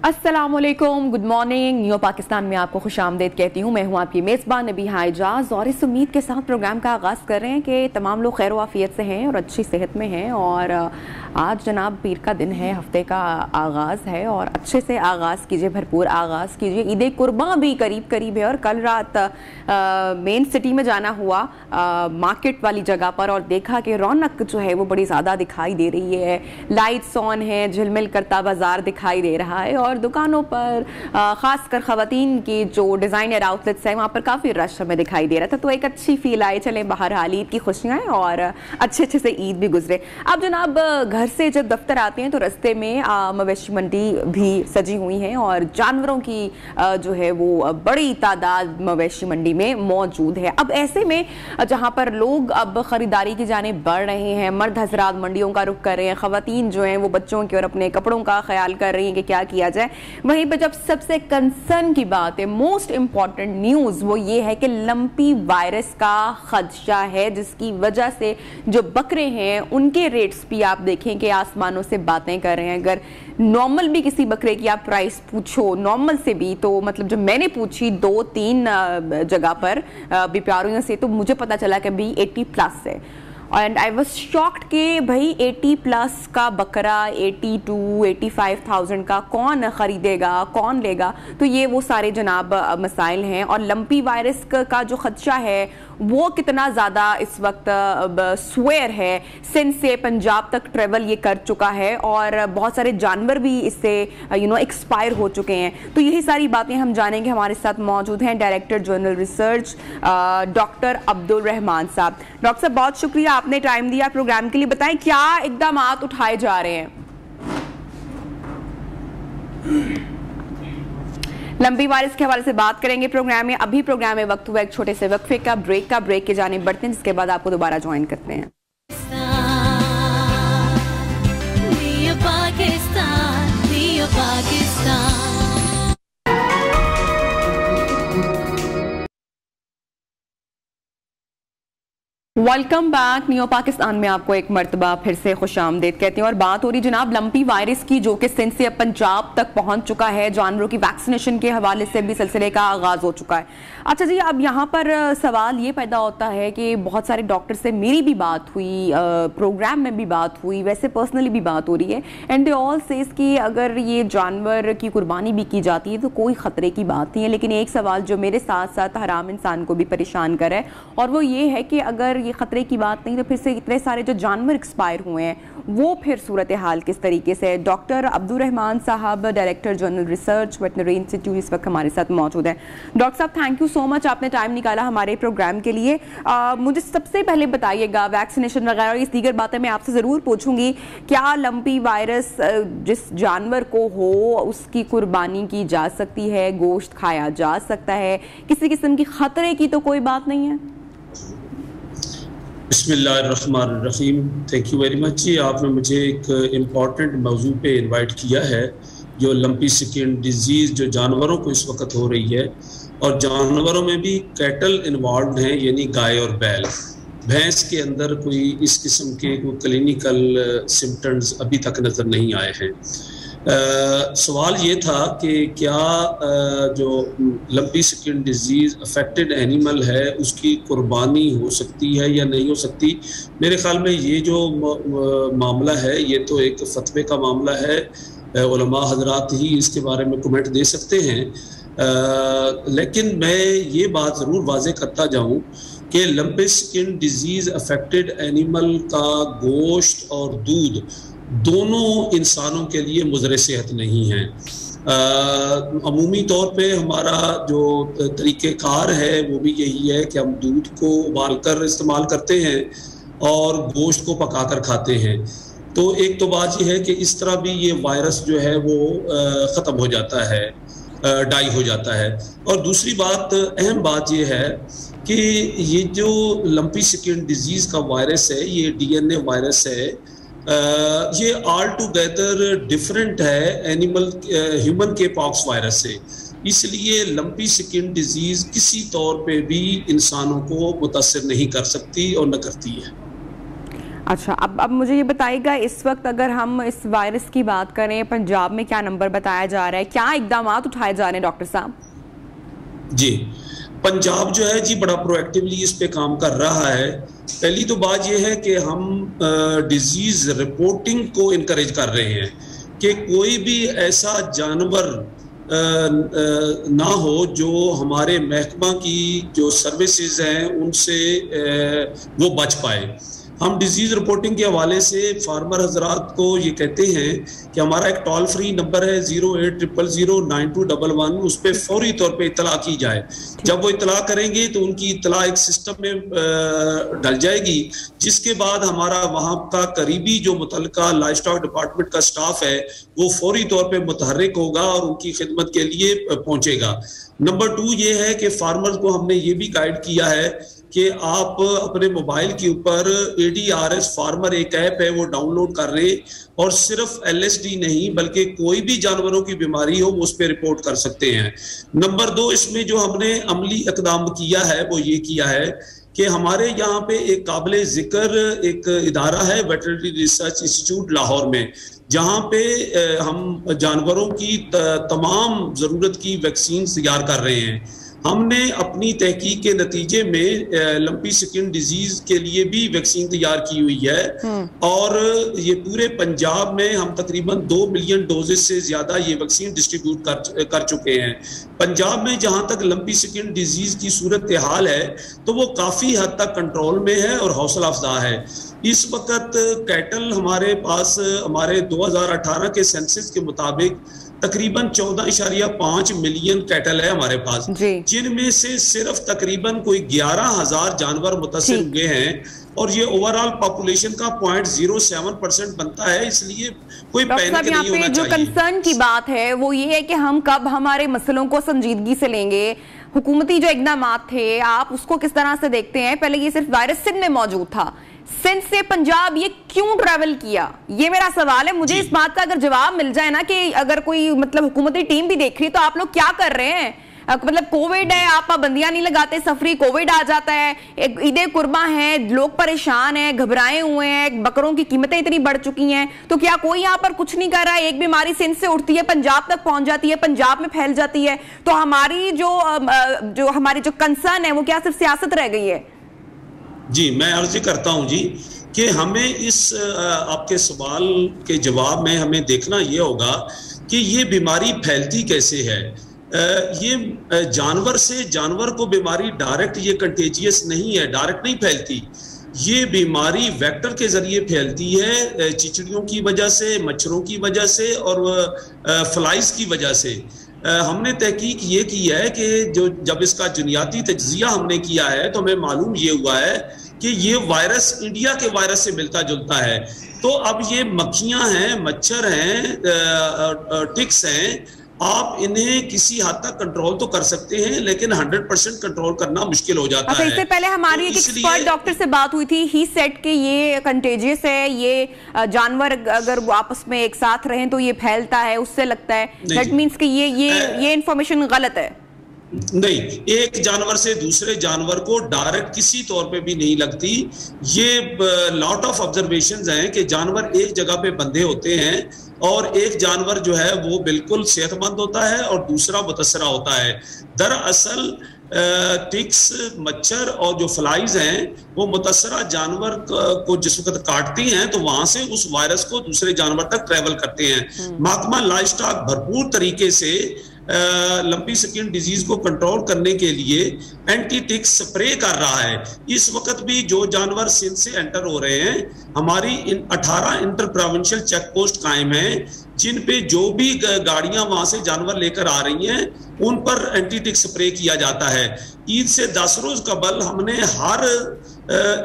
अस्सलामुअलैकुम, good morning. New Pakistan में आपको खुशामदीद कहती हूँ। मैं हूँ आपकी मेज़बान नबीहा एजाज और इस उम्मीद के साथ प्रोग्राम का आगाज़ कर रहे हैं कि तमाम लोग खैर वाफियत से हैं और अच्छी सेहत में हैं। और आज जनाब पीर का दिन है, हफ्ते का आगाज़ है और अच्छे से आगाज़ कीजिए, भरपूर आगाज़ कीजिए। ईद कुर्बान भी करीब करीब है और कल रात मेन सिटी में जाना हुआ मार्केट वाली जगह पर और देखा कि रौनक जो है वो बड़ी ज़्यादा दिखाई दे रही है, लाइट्स ऑन है, झिलमिल करता बाजार दिखाई दे रहा है और दुकानों पर खासकर ख़वातीन की जो डिज़ाइनर आउटलेट्स हैं वहाँ पर काफ़ी रश हमें दिखाई दे रहा था। तो एक अच्छी फील आई, चले बाहर हाल ईद की खुशियाँ हैं और अच्छे से ईद भी गुजरे। अब जनाब घर से जब दफ्तर आते हैं तो रास्ते में मवेशी मंडी भी सजी हुई हैं और जानवरों की जो है वो बड़ी तादाद मवेशी मंडी में मौजूद है। अब ऐसे में जहाँ पर लोग अब ख़रीदारी की जानिब बढ़ रहे हैं, मर्द हजरात मंडियों का रुख कर रहे हैं, ख़वातीन जो हैं वो बच्चों के और अपने कपड़ों का ख्याल कर रही हैं कि क्या किया जाए। वहीं पर जब सबसे कंसर्न की बात है, मोस्ट इंपॉर्टेंट न्यूज़ वो ये है कि लंपी वायरस का खदशा है, जिसकी वजह से जो बकरे हैं उनके रेट्स भी आप देखें कि आसमानों से बातें कर रहे हैं। अगर नॉर्मल भी किसी बकरे की आप प्राइस पूछो, नॉर्मल से भी, तो मतलब जब मैंने पूछी 2-3 जगह पर व्यापारियों से तो मुझे पता चला कि भाई 80+ है। एंड आई वॉज शॉक्ड कि भाई 80+ का बकरा 82-85,000 का कौन ख़रीदेगा, कौन लेगा। तो ये वो सारे जनाब मसाइल हैं। और लंपी वायरस का जो खदशा है वो कितना ज़्यादा इस वक्त स्वेयर है, सिंध से पंजाब तक ट्रेवल ये कर चुका है और बहुत सारे जानवर भी इससे एक्सपायर हो चुके हैं। तो यही सारी बातें हम जानेंगे। हमारे साथ मौजूद हैं director general research doctor Abdul Rahman साहब। डॉक्टर साहब बहुत शुक्रिया, आपने टाइम दिया प्रोग्राम के लिए। बताएं क्या इकदाम उठाए जा रहे हैं? लंबी वायरस के हवाले से बात करेंगे प्रोग्राम में। अभी प्रोग्राम में वक्त हुआ एक छोटे से वक्फे का, ब्रेक के जाने बढ़ते हैं, जिसके बाद आपको दोबारा ज्वाइन करते हैं। Welcome back. न्यू पाकिस्तान में आपको एक मरतबा फिर से खुशामदीद कहती हूँ और बात हो रही जनाब लंपी वायरस की, जो कि सिंध से अब पंजाब तक पहुंच चुका है। जानवरों की वैक्सीनेशन के हवाले से भी सिलसिले का आगाज हो चुका है। अच्छा जी, अब यहाँ पर सवाल ये पैदा होता है कि बहुत सारे डॉक्टर से मेरी भी बात हुई, प्रोग्राम में भी बात हुई, वैसे पर्सनली भी बात हो रही है, एंड दे ऑल सेज कि अगर ये जानवर की कुर्बानी भी की जाती है तो कोई ख़तरे की बात नहीं है। लेकिन एक सवाल जो मेरे साथ साथ हराम इंसान को भी परेशान करे है और वो ये है कि अगर ये खतरे की बात नहीं तो फिर से इतने सारे जो जानवर एक्सपायर हुए हैं वो फिर सूरत हाल किस तरीके से है। डॉक्टर अब्दुल रहमान साहब, director general research veterinary institute, इस वक्त हमारे साथ मौजूद हैं। डॉक्टर साहब थैंक यू सो मच, आपने टाइम निकाला हमारे प्रोग्राम के लिए। मुझे सबसे पहले बताइएगा, वैक्सीनेशन वगैरह और इस दीगर बातें मैं आपसे ज़रूर पूछूंगी, क्या लंपी वायरस जिस जानवर को हो उसकी कुर्बानी की जा सकती है, गोश्त खाया जा सकता है, किसी किस्म की खतरे की तो कोई बात नहीं है? बिस्मिल्लाहिर्रहमानिर्रहीम। थैंक यू वेरी मच जी, आपने मुझे एक इम्पॉर्टेंट मौजू पे इनवाइट किया है, जो लंपी स्किन डिजीज़ जो जानवरों को इस वक्त हो रही है। और जानवरों में भी कैटल इन्वॉल्व हैं, यानी गाय और बैल। भैंस के अंदर कोई इस किस्म के कोई क्लिनिकल सिम्टम्स अभी तक नज़र नहीं आए हैं। सवाल ये था कि क्या जो lumpy skin disease affected animal है उसकी कुर्बानी हो सकती है या नहीं हो सकती। मेरे ख्याल में ये जो मामला है ये तो एक फतवे का मामला है, उलमा हजरात ही इसके बारे में कमेंट दे सकते हैं। लेकिन मैं ये बात ज़रूर वाज़े करता जाऊँ कि lumpy skin disease affected animal का गोश्त और दूध दोनों इंसानों के लिए मुज़र सेहत नहीं है। अमूमी तौर पे हमारा जो तरीक़ेकार है वो भी यही है कि हम दूध को उबाल कर इस्तेमाल करते हैं और गोश्त को पका कर खाते हैं। तो एक तो बात ये है कि इस तरह भी ये वायरस जो है वो ख़त्म हो जाता है, डाई हो जाता है। और दूसरी बात, अहम बात ये है कि ये जो लंपी स्किन डिजीज़ का वायरस है, ये DNA वायरस है, ये ऑल टुगेदर डिफरेंट है ह्यूमन के पॉक्स वायरस से। इसलिए लंपी स्किन डिजीज़ किसी तौर पे भी इंसानों को मुतासिर नहीं कर सकती और न करती है। अच्छा, अब मुझे ये बताइएगा, इस वक्त अगर हम इस वायरस की बात करें, पंजाब में क्या नंबर बताया जा रहा है, क्या इकदाम उठाए जा रहे हैं डॉक्टर साहब? जी, पंजाब जो है जी बड़ा प्रोएक्टिवली इस पे काम कर रहा है। पहली तो बात यह है कि हम डिजीज रिपोर्टिंग को इनकरेज कर रहे हैं कि कोई भी ऐसा जानवर ना हो जो हमारे महकमा की जो सर्विसेज हैं उनसे वो बच पाए। हम डिजीज रिपोर्टिंग के हवाले से फार्मर हजरात को ये कहते हैं कि हमारा एक टोल फ्री नंबर है 0800092211, उस पर फौरी तौर पे इतला की जाए। जब वो इतला करेंगे तो उनकी इतला एक सिस्टम में डल जाएगी, जिसके बाद हमारा वहाँ का करीबी जो मुतल्लिका लाइफ स्टॉक डिपार्टमेंट का स्टाफ है वो फौरी तौर पे मुतहर्रिक होगा और उनकी खिदमत के लिए पहुंचेगा। नंबर 2 ये है कि फार्मर्स को हमने ये भी गाइड किया है कि आप अपने मोबाइल के ऊपर ADRS फार्मर एक ऐप है वो डाउनलोड कर रहे, और सिर्फ LSD नहीं बल्कि कोई भी जानवरों की बीमारी हो वो उस पर रिपोर्ट कर सकते हैं। नंबर 2 इसमें जो हमने अमली इकदाम किया है वो ये किया है कि हमारे यहाँ पे एक काबिल जिक्र एक इदारा है वेटरनरी रिसर्च इंस्टीट्यूट लाहौर में, जहाँ पे हम जानवरों की तमाम ज़रूरत की वैक्सीन तैयार कर रहे हैं। हमने अपनी तहकीक के नतीजे में लंपी स्किन डिजीज के लिए भी वैक्सीन तैयार की हुई है, और ये पूरे पंजाब में हम तकरीबन 2 मिलियन डोजेस से ज्यादा ये वैक्सीन डिस्ट्रीब्यूट कर चुके हैं। पंजाब में जहां तक लंपी स्किन डिजीज की सूरत हाल है तो वो काफी हद तक कंट्रोल में है और हौसला अफजा है। इस वक्त कैटल हमारे पास हमारे 2018 के सेंसस के मुताबिक तकरीबन 14.5 मिलियन कैटल है हमारे पास, जिनमें से सिर्फ तकरीबन कोई 11,000 जानवर मुतासिर हुए हैं, और ये ओवरऑल पॉपुलेशन का 0.07% बनता है। इसलिए कोई पैनिक नहीं होना चाहिए। जो कंसर्न की बात है वो ये है कि हम कब हमारे मसलों को संजीदगी से लेंगे। हुकूमती जो इकदाम थे आप उसको किस तरह से देखते हैं? पहले ये सिर्फ वायरस सिंध में मौजूद था, सिंध से पंजाब ये क्यों ट्रैवल किया, ये मेरा सवाल है। मुझे इस बात का अगर जवाब मिल जाए ना कि अगर कोई मतलब हुकूमती टीम भी देख रही है तो आप लोग क्या कर रहे हैं? मतलब कोविड है, आप पाबंदियां नहीं लगाते, सफरी कोविड आ जाता है, ईद कुर्बा है, लोग परेशान हैं, घबराए हुए हैं, बकरों की कीमतें इतनी बढ़ चुकी हैं, तो क्या कोई यहाँ पर कुछ नहीं कर रहा है? एक बीमारी सिंध से उठती है, पंजाब तक पहुंच जाती है, पंजाब में फैल जाती है, तो हमारी जो कंसर्न है वो क्या सिर्फ सियासत रह गई है? जी, मैं अर्ज करता हूं जी कि हमें इस आपके सवाल के जवाब में हमें देखना ये होगा कि ये बीमारी फैलती कैसे है। ये जानवर से जानवर को बीमारी डायरेक्ट ये कंटेजियस नहीं है, डायरेक्ट नहीं फैलती। ये बीमारी वेक्टर के जरिए फैलती है, चिचड़ियों की वजह से, मच्छरों की वजह से और फ्लाइज की वजह से। हमने तहकीक ये की है कि जब इसका जुनियाती तज्जिया हमने किया है तो हमें मालूम ये हुआ है कि ये वायरस इंडिया के वायरस से मिलता जुलता है। तो अब ये मक्खियां हैं, मच्छर हैं, टिक्स हैं, आप इन्हें किसी हद तक कंट्रोल तो कर सकते हैं लेकिन 100% कंट्रोल करना मुश्किल हो जाता है। इससे पहले हमारी एक एक्सपर्ट डॉक्टर से बात हुई थी, ही सेड कि ये कंटेजियस है, ये जानवर अगर आपस में एक साथ रहें तो ये फैलता है, उससे लगता है। दैट मींस कि ये इंफॉर्मेशन गलत है। नहीं, एक जानवर से दूसरे जानवर को डायरेक्ट किसी तौर पे भी नहीं लगती। ये लॉट ऑफ ऑब्जर्वेशंस हैं कि जानवर एक जगह पे बंधे होते हैं और एक जानवर जो है वो बिल्कुल सेहतमंद होता है और दूसरा मुतसरा होता है। दरअसल टिक्स, मच्छर और जो फ्लाइज हैं वो मुतसरा जानवर को जिस वक्त काटती हैं तो वहां से उस वायरस को दूसरे जानवर तक ट्रेवल करते हैं। महकमा लाइफ स्टॉक भरपूर तरीके से लंपी स्किन डिजीज को कंट्रोल करने के लिए एंटी टिक्स स्प्रे कर रहा है। इस वक्त भी जो जानवर सिंध से एंटर हो रहे हैं, हमारी 18 इंटर प्रोविंशियल चेक पोस्ट कायम है, जिन पे जो भी गाड़ियां वहां से जानवर लेकर आ रही हैं उन पर एंटी टिक स्प्रे किया जाता है। ईद से 10 रोज कबल हमने हर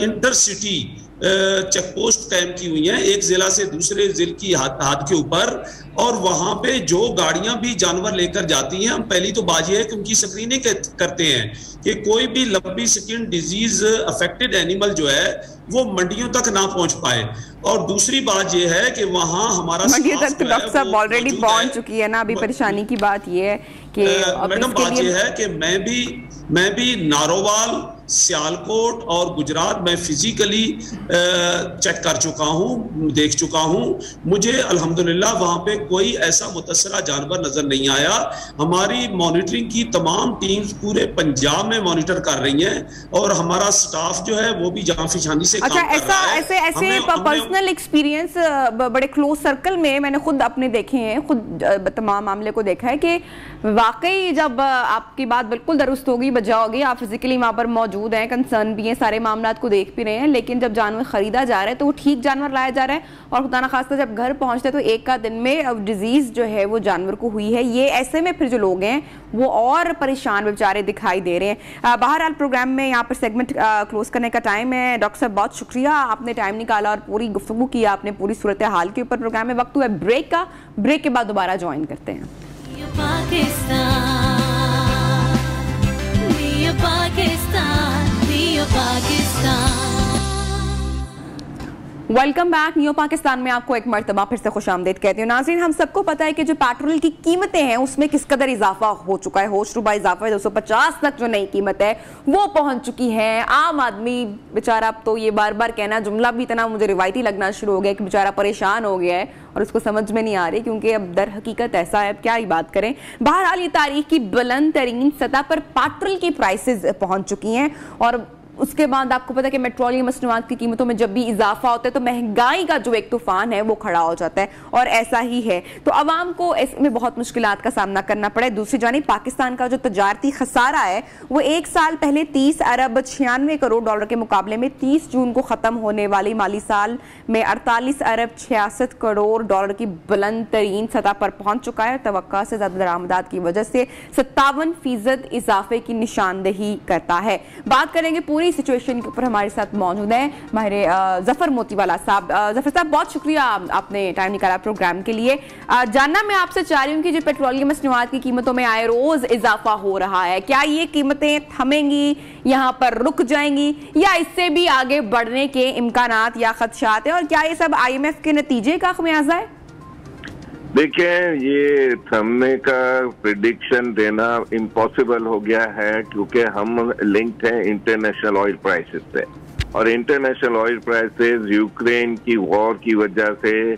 इंटरसिटी चेक पोस्ट कायम की हुई हैं, एक जिला से दूसरे जिले की हद के ऊपर, और वहां पे जो गाड़ियां भी जानवर लेकर जाती हैं, हम पहली तो बात यह है कि उनकी स्क्रीनिंग करते हैं कि कोई भी lumpy skin disease affected animal जो है वो मंडियों तक ना पहुंच पाए। और दूसरी बात यह है कि वहां हमारा मंडियों तक तो डॉक्टर साहब ऑलरेडी पहुंच चुकी है ना। अभी परेशानी की बात यह है कि मैडम बात यह है कि मैं भी नारोवाल सियालकोट और गुजरात मैं फिजिकली चेक कर चुका हूँ, देख चुका हूँ। मुझे अल्हम्दुलिल्लाह वहाँ पे कोई ऐसा मुतसरा जानवर नजर नहीं आया। हमारी मॉनिटरिंग की तमाम टीम्स पूरे पंजाब में मॉनिटर कर रही हैं और हमारा स्टाफ जो है वो भी जांफिशानी से काम कर रहा है। ऐसे पर्सनल एक्सपीरियंस बड़े क्लोज सर्कल में मैंने खुद अपने देखे हैं, खुद तमाम मामले को देखा है कि वाकई जब आपकी बात बिल्कुल दुरुस्त होगी, बजा होगी, आप फिजिकली वहां पर मौजूद हैं, कंसर्न भी हैं, सारे मामलात को देख भी रहे हैं, लेकिन जब जानवर खरीदा जा रहा है तो वो ठीक जानवर लाया जा रहा है और खुदा ना खास्ता जब घर पहुंचते हैं तो एक का दिन में डिजीज जो है वो जानवर को हुई है। ये ऐसे में फिर जो लोग हैं वो और परेशान बेचारे दिखाई दे रहे हैं। बहरहाल प्रोग्राम में यहाँ पर सेगमेंट क्लोज करने का टाइम है। डॉक्टर साहब बहुत शुक्रिया, आपने टाइम निकाला और पूरी गुफ्तगू किया आपने पूरी सूरत हाल के ऊपर। प्रोग्राम में वक्त हुआ ब्रेक का, ब्रेक के बाद दोबारा ज्वाइन करते हैं। Welcome back. न्यू पाकिस्तान में आपको एक मर्तबा फिर से खुशामदीद कहती हूँ। नाज़रीन, हम सबको पता है कि जो पेट्रोल की कीमतें हैं उसमें किस कदर इजाफा हो चुका है। होशरुबा इजाफा है, 250 तक जो नई कीमत है वो पहुंच चुकी है। आम आदमी बेचारा, अब तो ये बार बार कहना जुमला भी इतना मुझे रिवायती लगना शुरू हो गया कि बेचारा परेशान हो गया है और उसको समझ में नहीं आ रही, क्योंकि अब दर हकीकत ऐसा है, अब क्या ही बात करें। बहरहाल ये तारीख की बुलंद तरीन सतह पर पेट्रोल की प्राइसेस पहुंच चुकी हैं और उसके बाद आपको पता है कि पेट्रोलियम मसनूआत की कीमतों में जब भी इजाफा होता है तो महंगाई का जो एक तूफान है वो खड़ा हो जाता है और ऐसा ही है। तो अवाम को इसमें बहुत मुश्किलात का सामना करना पड़ा है। दूसरी जानिब पाकिस्तान का जो तजारती खसारा है वो एक साल पहले 30 अरब 96 करोड़ डॉलर के मुकाबले में 30 जून को खत्म होने वाली माली साल में 48 अरब 66 करोड़ डॉलर की बुलंद तरीन सतह पर पहुंच चुका है। तवक्का से ज्यादा दरामदात की वजह से 57% इजाफे की निशानदेही करता है। बात करेंगे पूरी सिचुएशन के ऊपर। हमारे साथ मौजूद है माहिर जफर मोतीवाला साहब। जफर साहब, बहुत शुक्रिया, आपने टाइम निकाला प्रोग्राम के लिए। जानना मैं आपसे चाह रही हूँ कि जो पेट्रोलियम मसनूआत की कीमतों में आए रोज इजाफा हो रहा है, क्या ये कीमतें थमेंगी, यहाँ पर रुक जाएंगी या इससे भी आगे बढ़ने के इम्कानात या खदशात है, और क्या ये सब IMF के नतीजे का खमियाजा है? देखिए, ये थमने का प्रिडिक्शन देना इम्पॉसिबल हो गया है क्योंकि हम लिंक्ड हैं इंटरनेशनल ऑयल प्राइसेस से, और इंटरनेशनल ऑयल प्राइसेस यूक्रेन की वॉर की वजह से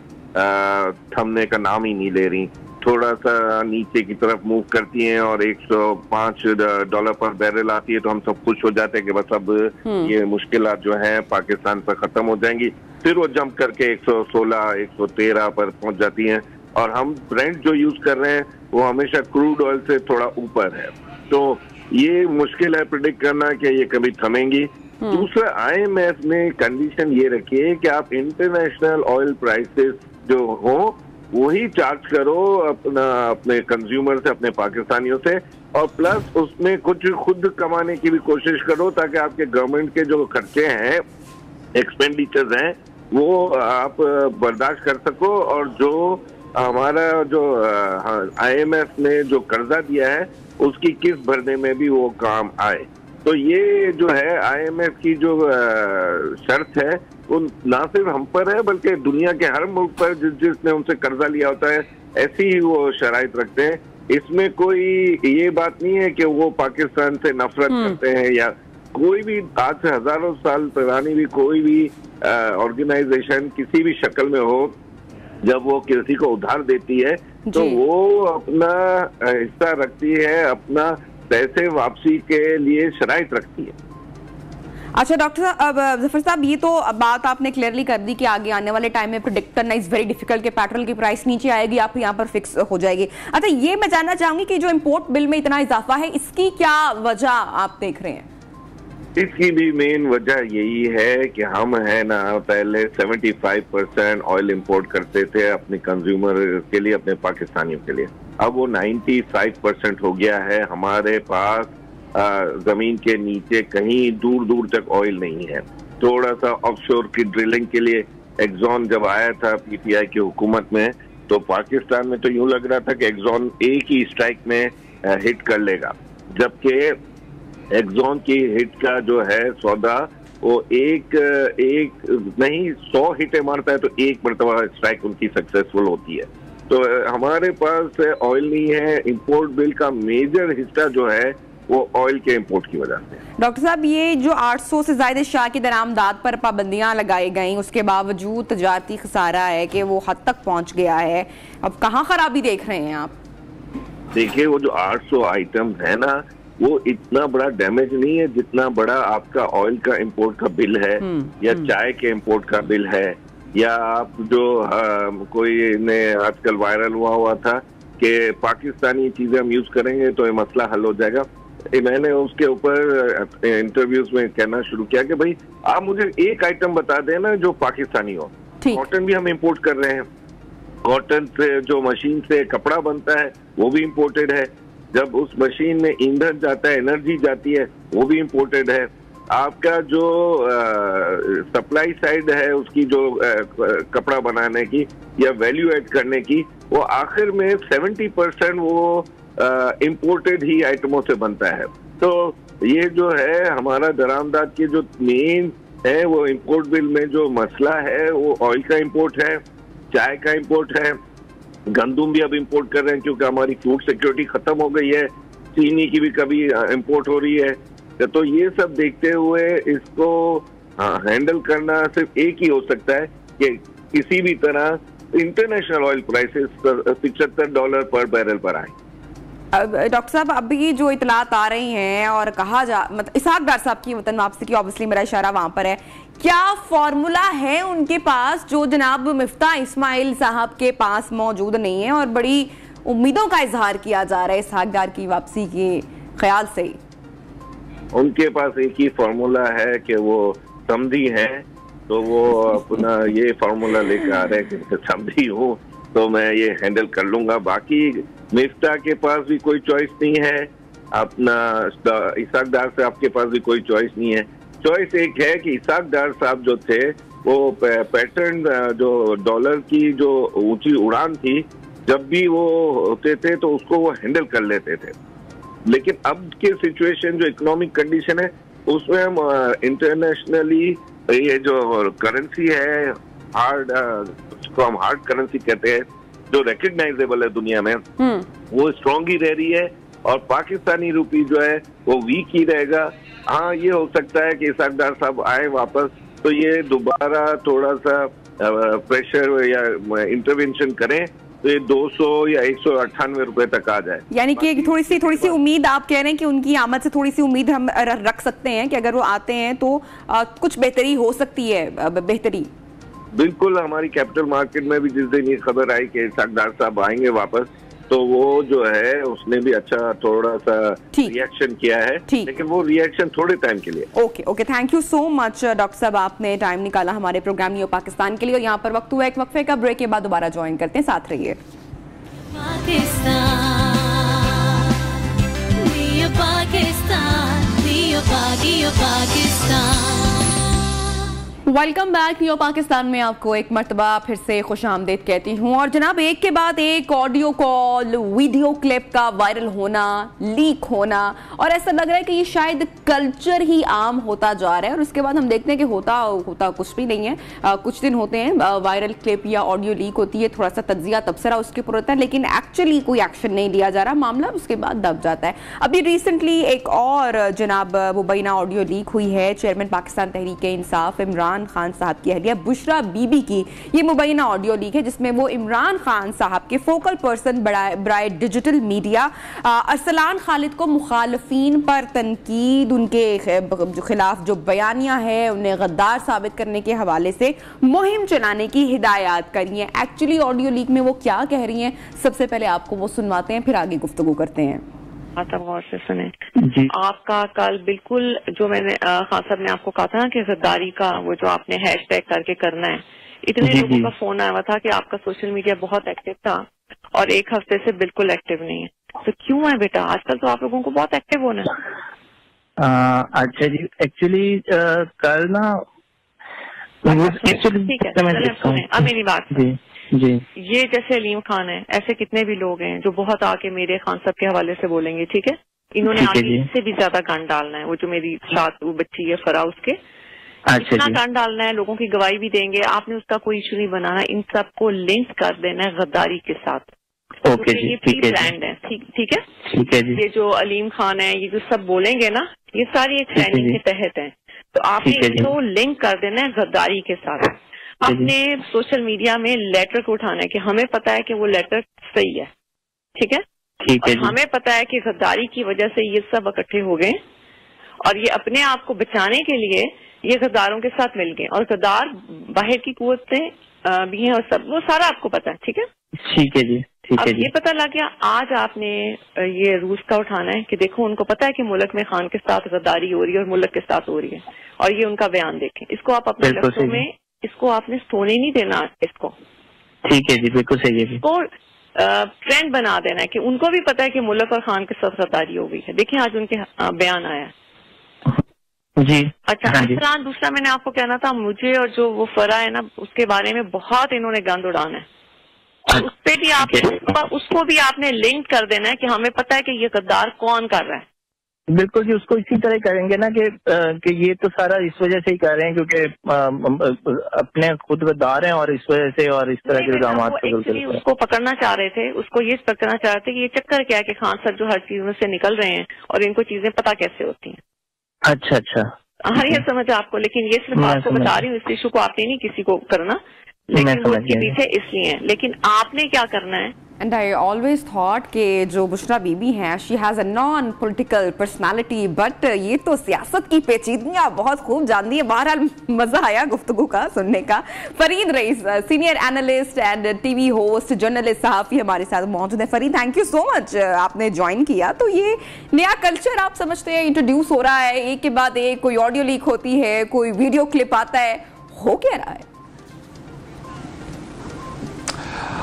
थमने का नाम ही नहीं ले रही। थोड़ा सा नीचे की तरफ मूव करती हैं और $105 पर बैरल आती है तो हम सब खुश हो जाते हैं कि बस अब ये मुश्किलात जो है पाकिस्तान पर खत्म हो जाएंगी। फिर वो जंप करके 116 113 पर पहुंच जाती हैं और हम ब्रेंट जो यूज कर रहे हैं वो हमेशा क्रूड ऑयल से थोड़ा ऊपर है। तो ये मुश्किल है प्रिडिक्ट करना कि ये कभी थमेंगी। दूसरा, IMF ने कंडीशन ये रखी है कि आप इंटरनेशनल ऑयल प्राइसेस जो हो वही चार्ज करो अपने कंज्यूमर से, अपने पाकिस्तानियों से, और प्लस उसमें कुछ खुद कमाने की भी कोशिश करो ताकि आपके गवर्नमेंट के जो खर्चे हैं, एक्सपेंडिचर्स हैं, वो आप बर्दाश्त कर सको और जो हमारा जो IMF ने जो कर्जा दिया है उसकी किस्त भरने में भी वो काम आए। तो ये जो है IMF की जो शर्त है वो ना सिर्फ हम पर है बल्कि दुनिया के हर मुल्क पर जिसने उनसे कर्जा लिया होता है ऐसी ही वो शराइत रखते हैं। इसमें कोई ये बात नहीं है कि वो पाकिस्तान से नफरत करते हैं या कोई भी। आज से हजारों साल पुरानी भी कोई भी ऑर्गेनाइजेशन किसी भी शक्ल में हो, जब वो किसी को उधार देती है तो वो अपना हिस्सा रखती है, अपना पैसे वापसी के लिए शराइत रखती है। अच्छा डॉक्टर साहब, जफर साहब, ये तो बात आपने क्लियरली कर दी कि आगे आने वाले टाइम में प्रेडिक्ट करना इज वेरी डिफिकल्ट कि पेट्रोल की प्राइस नीचे आएगी या फिर यहाँ पर फिक्स हो जाएगी। अच्छा, ये मैं जानना चाहूंगी कि जो इम्पोर्ट बिल में इतना इजाफा है इसकी क्या वजह आप देख रहे हैं? इसकी भी मेन वजह यही है कि हम है ना पहले 75% ऑयल इंपोर्ट करते थे अपने कंज्यूमर के लिए, अपने पाकिस्तानियों के लिए। अब वो 95% हो गया है। हमारे पास जमीन के नीचे कहीं दूर दूर तक ऑयल नहीं है। थोड़ा सा ऑफशोर की ड्रिलिंग के लिए एक्सॉन जब आया था PTI की हुकूमत में तो पाकिस्तान में तो यूं लग रहा था कि एक्सॉन एक ही स्ट्राइक में हिट कर लेगा, जबकि एक्सॉन की हिट का जो है सौदा वो एक नहीं 100 हिटें मारता है तो एक मरतबा स्ट्राइक उनकी सक्सेसफुल होती है। तो हमारे पास ऑयल नहीं है। इंपोर्ट बिल का मेजर हिस्सा जो है वो ऑयल के इंपोर्ट की वजह से। डॉक्टर साहब, ये जो 800 से ज्यादा अशिया की दरामदात पर पाबंदियां लगाई गई, उसके बावजूद तजारती खसारा है कि वो हद तक पहुंच गया है, अब कहाँ खराबी देख रहे हैं आप? देखिए, वो जो 800 आइटम है ना, वो इतना बड़ा डैमेज नहीं है जितना बड़ा आपका ऑयल का इंपोर्ट का बिल है, या चाय के इंपोर्ट का बिल है, या आप जो कोई ने आजकल वायरल हुआ था कि पाकिस्तानी चीजें हम यूज करेंगे तो ये मसला हल हो जाएगा। मैंने उसके ऊपर इंटरव्यूज में कहना शुरू किया कि भाई आप मुझे एक आइटम बता देना जो पाकिस्तानी हो। कॉटन भी हम इंपोर्ट कर रहे हैं, कॉटन से जो मशीन से कपड़ा बनता है वो भी इंपोर्टेड है, जब उस मशीन में ईंधन जाता है, एनर्जी जाती है, वो भी इंपोर्टेड है। आपका जो सप्लाई साइड है उसकी, जो कपड़ा बनाने की या वैल्यू ऐड करने की, वो आखिर में 70% वो इंपोर्टेड ही आइटमों से बनता है। तो ये जो है हमारा दरामदात की जो मेन है, वो इंपोर्ट बिल में जो मसला है वो ऑयल का इंपोर्ट है, चाय का इंपोर्ट है, गंदुम भी अब इंपोर्ट कर रहे हैं क्योंकि हमारी फूड सिक्योरिटी खत्म हो गई है, चीनी की भी कभी इंपोर्ट हो रही है। तो ये सब देखते हुए इसको हैंडल करना सिर्फ एक ही हो सकता है कि किसी भी तरह इंटरनेशनल ऑयल प्राइसेस $75 पर बैरल पर आए। डॉक्टर साहब, अभी जो इतलात आ रही हैं और कहा मतलब इसहाक डार साहब की वतन वापसी की, ऑब्वियसली मेरा इशारा वहां पर है, क्या फॉर्मूला है उनके पास जो जनाब मिफ्ता इस्माइल साहब के पास मौजूद नहीं है, और बड़ी उम्मीदों का इजहार किया जा रहा है इसहाक डार की वापसी के ख्याल से? उनके पास एक ही फॉर्मूला है कि वो समधी है, तो वो अपना ये फॉर्मूला लेकर आ रहे हैं कि समधी हूँ तो मैं ये हैंडल कर लूंगा। बाकी मिफ्ता के पास भी कोई चॉइस नहीं है, अपना इसहाक डार साहब के पास भी कोई चॉइस नहीं है। चॉइस एक है कि इसहाक डार साहब जो थे वो पैटर्न, जो डॉलर की जो ऊंची उड़ान थी, जब भी वो होते थे तो उसको वो हैंडल कर लेते थे। लेकिन अब के सिचुएशन जो इकोनॉमिक कंडीशन है उसमें हम इंटरनेशनली ये जो करेंसी है हार्ड, उसको हम हार्ड करेंसी कहते हैं, जो रिकग्नाइजेबल है दुनिया में, वो स्ट्रॉन्ग ही रह रही है, और पाकिस्तानी रूपी जो है वो वीक ही रहेगा। हाँ, ये हो सकता है कि इसहाक डार साहब आए वापस तो ये दोबारा थोड़ा सा प्रेशर या इंटरवेंशन करें तो ये 200 या 198 रुपए तक आ जाए। यानी कि थोड़ी सी उम्मीद आप कह रहे हैं कि उनकी आमद से थोड़ी सी उम्मीद हम रख सकते हैं कि अगर वो आते हैं तो कुछ बेहतरी हो सकती है, बेहतरी। बिल्कुल, हमारी कैपिटल मार्केट में भी जिस दिन ये खबर आई कि इसहाक डार साहब आएंगे वापस, तो वो जो है उसने भी अच्छा थोड़ा सा रिएक्शन किया है, लेकिन वो रिएक्शन थोड़े टाइम के लिए। Okay, thank you so much doctor साहब, आपने टाइम निकाला हमारे प्रोग्राम न्यू पाकिस्तान के लिए। और यहाँ पर वक्त हुआ एक वक्फे का, ब्रेक के बाद दोबारा ज्वाइन करते हैं, साथ रहिए। वेलकम बैक न्यू पाकिस्तान में आपको एक मरतबा फिर से खुशामदीद कहती हूँ। और जनाब, एक के बाद एक ऑडियो कॉल, वीडियो क्लिप का वायरल होना, लीक होना, और ऐसा लग रहा है कि ये शायद कल्चर ही आम होता जा रहा है। और उसके बाद हम देखते हैं कि होता कुछ भी नहीं है। कुछ दिन होते हैं, वायरल क्लिप या ऑडियो लीक होती है, थोड़ा सा तज्जिया तबसरा उसके ऊपर होता है, लेकिन एक्चुअली कोई एक्शन नहीं लिया जा रहा, मामला उसके बाद दब जाता है। अभी रिसेंटली एक और जनाब मुबैना ऑडियो लीक हुई है, चेयरमैन पाकिस्तान तहरीक इंसाफ इमरान खान साहब की अहलिया बुशरा बीबी की ये मुबैना ऑडियो लीक है, जिसमें वो इमरान खान साहब के फोकल पर्सन बराए डिजिटल मीडिया अरसलान खालिद को मुखालफीन पर तनकीद, उनके खिलाफ जो बयानियां है उन्हें गद्दार साबित करने के हवाले से मुहिम चलाने की हिदायत करी है। एक्चुअली ऑडियो लीक में वो क्या कह रही हैं, सबसे पहले आपको वो सुनवाते हैं, फिर आगे गुफ्तगू करते हैं। गौर से सुने। आपका कल बिल्कुल जो मैंने खान साहब ने आपको कहा था ना कि गद्दारी का वो जो आपने हैशटैग करके करना है, इतने लोगों का फोन आया हुआ था कि आपका सोशल मीडिया बहुत एक्टिव था और एक हफ्ते से बिल्कुल एक्टिव नहीं है। तो क्यों है बेटा, आजकल तो आप लोगों को बहुत एक्टिव होना है। अच्छा जी, एक्चुअली कल ना ठीक है, अब मेरी बात जी, ये जैसे अलीम खान है, ऐसे कितने भी लोग हैं जो बहुत आके मेरे खान साहब के हवाले से बोलेंगे, ठीक है, इन्होंने आगे इससे भी ज्यादा गंद डालना है। वो जो मेरी साथ वो बच्ची है फरा, उसके इतना गंद डालना है, लोगों की गवाही भी देंगे, आपने उसका कोई इशू नहीं बनाना, इन सबको लिंक कर देना है गद्दारी के साथ। ओके ये प्री प्लान्ड है। ठीक है जी। ये जो अलीम खान है, ये जो सब बोलेंगे ना, ये सारी एक प्लानिंग के तहत है। तो आपने इसको लिंक कर देना है गद्दारी के साथ। अपने सोशल मीडिया में लेटर को उठाना है कि हमें पता है कि वो लेटर सही है, ठीक है, और हमें पता है कि गद्दारी की वजह से ये सब इकट्ठे हो गए और ये अपने आप को बचाने के लिए ये गद्दारों के साथ मिल गए, और गद्दार बाहर की कुव्वतें भी हैं और सब, वो सारा आपको पता है। ठीक है जी। अब ये पता लग गया, आज आपने ये रूस का उठाना है कि देखो उनको पता है कि मुल्क में खान के साथ गद्दारी हो रही है और मुल्क के साथ हो रही है, और ये उनका बयान देखें। इसको आप अपने लफ्जों में, इसको आपने सोने नहीं देना इसको। ठीक है जी, बिल्कुल सही है। इसको ट्रेंड बना देना है कि उनको भी पता है कि मुल्क और खान के साथ गद्दारी हो गई है। देखिए आज उनके बयान आया जी। अच्छा, इमरान, दूसरा मैंने आपको कहना था, मुझे और जो वो फरा है ना, उसके बारे में बहुत इन्होंने गंद उड़ाना है। उस पे भी आप उसको भी आपने लिंक कर देना है कि हमें पता है कि ये गद्दार कौन कर रहा है। बिल्कुल जी, उसको इसी तरह करेंगे ना कि ये तो सारा इस वजह से ही कर रहे हैं क्योंकि अपने खुद गद्दार हैं और इस वजह से और इस तरह के इल्जाम उसको पकड़ना चाह रहे थे, उसको ये पकड़ना चाह रहे थे कि ये चक्कर क्या है कि खान सर जो हर चीज में से निकल रहे हैं और इनको चीजें पता कैसे होती हैं। अच्छा। हाँ, ये समझ आपको, लेकिन ये सिर्फ आपको बता रही हूँ, इस इशू को आपने नहीं किसी को करना, लेकिन वो इसके पीछे इसलिए है। लेकिन आपने क्या करना है, एंड आई ऑलवेज थॉट कि जो बुशरा बीबी हैं, she has a non political personality, but ये तो सियासत की पेचीदगियां बहुत खूब जानती है। बहरहाल मजा आया गुफ्तगू का सुनने का। Farid Rais, senior analyst and TV host, journalist, सहाफी हमारे साथ मौजूद है। Farid, thank you so much, आपने ज्वाइन किया। तो ये नया कल्चर आप समझते हैं इंट्रोड्यूस हो रहा है, एक के बाद एक कोई ऑडियो लीक होती है, कोई वीडियो क्लिप आता है, हो क्या रहा है?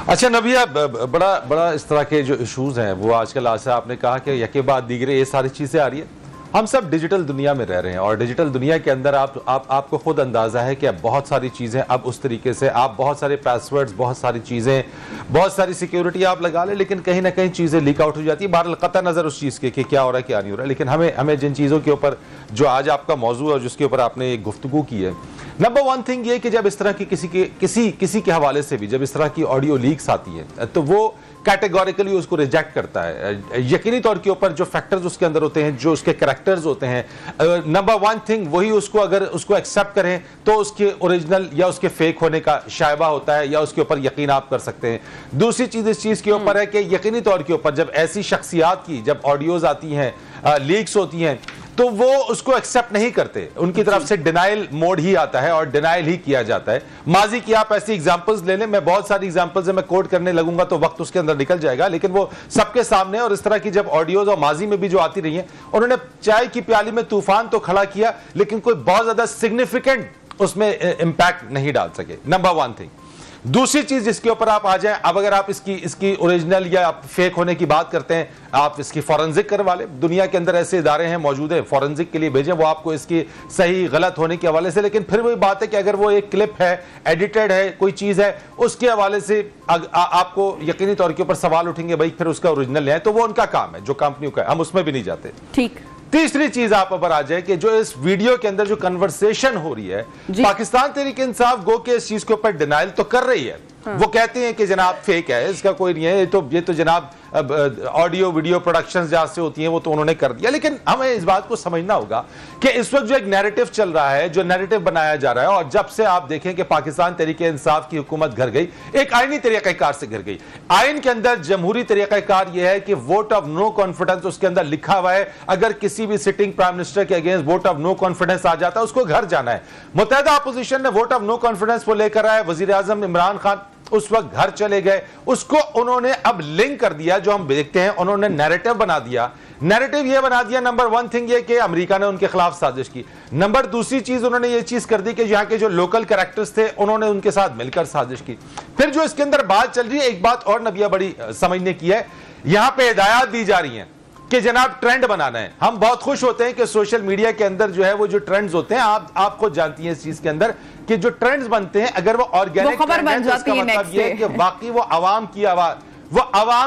अच्छा नबिया, बड़ा इस तरह के जो इश्यूज हैं वो आजकल, आज से आपने कहा कि यके बाद दीगरे ये सारी चीजें आ रही है। हम सब डिजिटल दुनिया में रह रहे हैं और डिजिटल दुनिया के अंदर आपको खुद अंदाजा है कि अब बहुत सारी चीजें अब उस तरीके से, आप बहुत सारे पासवर्ड्स, बहुत सारी चीजें, बहुत सारी सिक्योरिटी आप लगा लें, लेकिन कहीं ना कहीं चीजें लीक आउट हो जाती है। बहरहाल कतई नजर उस चीज के कि क्या हो रहा है क्या नहीं हो रहा है, लेकिन हमें जिन चीजों के ऊपर जो आज आपका मौजू है और जिसके ऊपर आपने एक गुफ्तगू की है, नंबर वन थिंग ये कि जब इस तरह की किसी के हवाले से भी जब इस तरह की ऑडियो लीक्स आती है तो वो कैटेगोरिकली उसको रिजेक्ट करता है। यकीनी तौर के ऊपर जो फैक्टर्स उसके अंदर होते हैं, जो उसके कैरेक्टर्स होते हैं, नंबर वन थिंग वही उसको अगर उसको एक्सेप्ट करें तो उसके ओरिजिनल या उसके फेक होने का शायबा होता है या उसके ऊपर यकीन आप कर सकते हैं। दूसरी चीज इस चीज के ऊपर है कि यकीनी तौर के ऊपर जब ऐसी शख्सियात की जब ऑडियोज आती हैं, लीक्स होती हैं, तो वो उसको एक्सेप्ट नहीं करते, उनकी तरफ से डिनाइल मोड ही आता है और डिनाइल ही किया जाता है। माजी की आप ऐसी एग्जांपल्स ले लें, मैं बहुत सारी एग्जांपल्स मैं कोट करने लगूंगा तो वक्त उसके अंदर निकल जाएगा, लेकिन वो सबके सामने। और इस तरह की जब ऑडियोज और माजी में भी जो आती रही हैं, उन्होंने चाय की प्याली में तूफान तो खड़ा किया लेकिन कोई बहुत ज्यादा सिग्निफिकेंट उसमें इंपैक्ट नहीं डाल सके। Number one thing. दूसरी चीज जिसके ऊपर आप आ जाएं, अब अगर आप इसकी ओरिजिनल या फेक होने की बात करते हैं, आप इसकी फॉरेंसिक करवा लें। दुनिया के अंदर ऐसे इदारे हैं मौजूद है, फॉरेंसिक के लिए भेजें, वो आपको इसकी सही गलत होने के हवाले से। लेकिन फिर वही बात है कि अगर वो एक क्लिप है, एडिटेड है, कोई चीज है, उसके हवाले से आपको यकीनी तौर के ऊपर सवाल उठेंगे, भाई फिर उसका ओरिजिनल है, तो वो उनका काम है, जो कंपनियों का है, हम उसमें भी नहीं जाते। ठीक। तीसरी चीज आप पर आ जाए कि जो इस वीडियो के अंदर जो कन्वर्सेशन हो रही है, पाकिस्तान तहरीक इंसाफ गो के इस चीज के ऊपर डिनाइल तो कर रही है। वो कहते हैं कि जनाब फेक है, इसका कोई नहीं है, ये तो जनाब ऑडियो वीडियो प्रोडक्शंस जहां से होती हैं वो तो उन्होंने कर दिया। लेकिन हमें इस बात को समझना होगा कि इस वक्त जो एक नैरेटिव चल रहा है, जो नैरेटिव बनाया जा रहा है, और जब से आप देखें कि पाकिस्तान तहरीक इंसाफ की हुकूमत घर गई, एक आईनी तरीक़ाकार से घर गई। आइन के अंदर जमहूरी तरीक़ाकार यह है कि वोट ऑफ नो कॉन्फिडेंस उसके अंदर लिखा हुआ है। अगर किसी भी सिटिंग प्राइम मिनिस्टर के against vote of no confidence आ जाता है, उसको घर जाना है। मुत्तहिदा अपोजिशन ने वोट ऑफ नो कॉन्फिडेंस को लेकर आया, वजीर आजम इमरान खान उस वक्त घर चले गए, उसको उन्होंने अब लिंक कर दिया, जो हम देखते हैं उन्होंने नैरेटिव बना दिया। नैरेटिव ये बना दिया, नंबर वन थिंग ये कि अमेरिका ने उनके खिलाफ साजिश की। नंबर दूसरी चीज उन्होंने ये चीज कर दी कि यहाँ के जो लोकल कैरेक्टर्स थे उन्होंने उनके साथ मिलकर साजिश की। फिर जो इसके अंदर बात चल रही है, एक बात और नबिया बड़ी समझने की है, यहां पे हिदायत दी जा रही है कि जनाब ट्रेंड बनाना है। हम बहुत खुश होते हैं कि सोशल मीडिया के अंदर जो है वो जो ट्रेंड्स होते हैं, आप खुद जानती हैं इस चीज के अंदर कि जो ट्रेंड्स बनते हैं, अगर वो ऑर्गेनिक खबर बन जाती है, मतलब ये है कि वाकई वो आवाम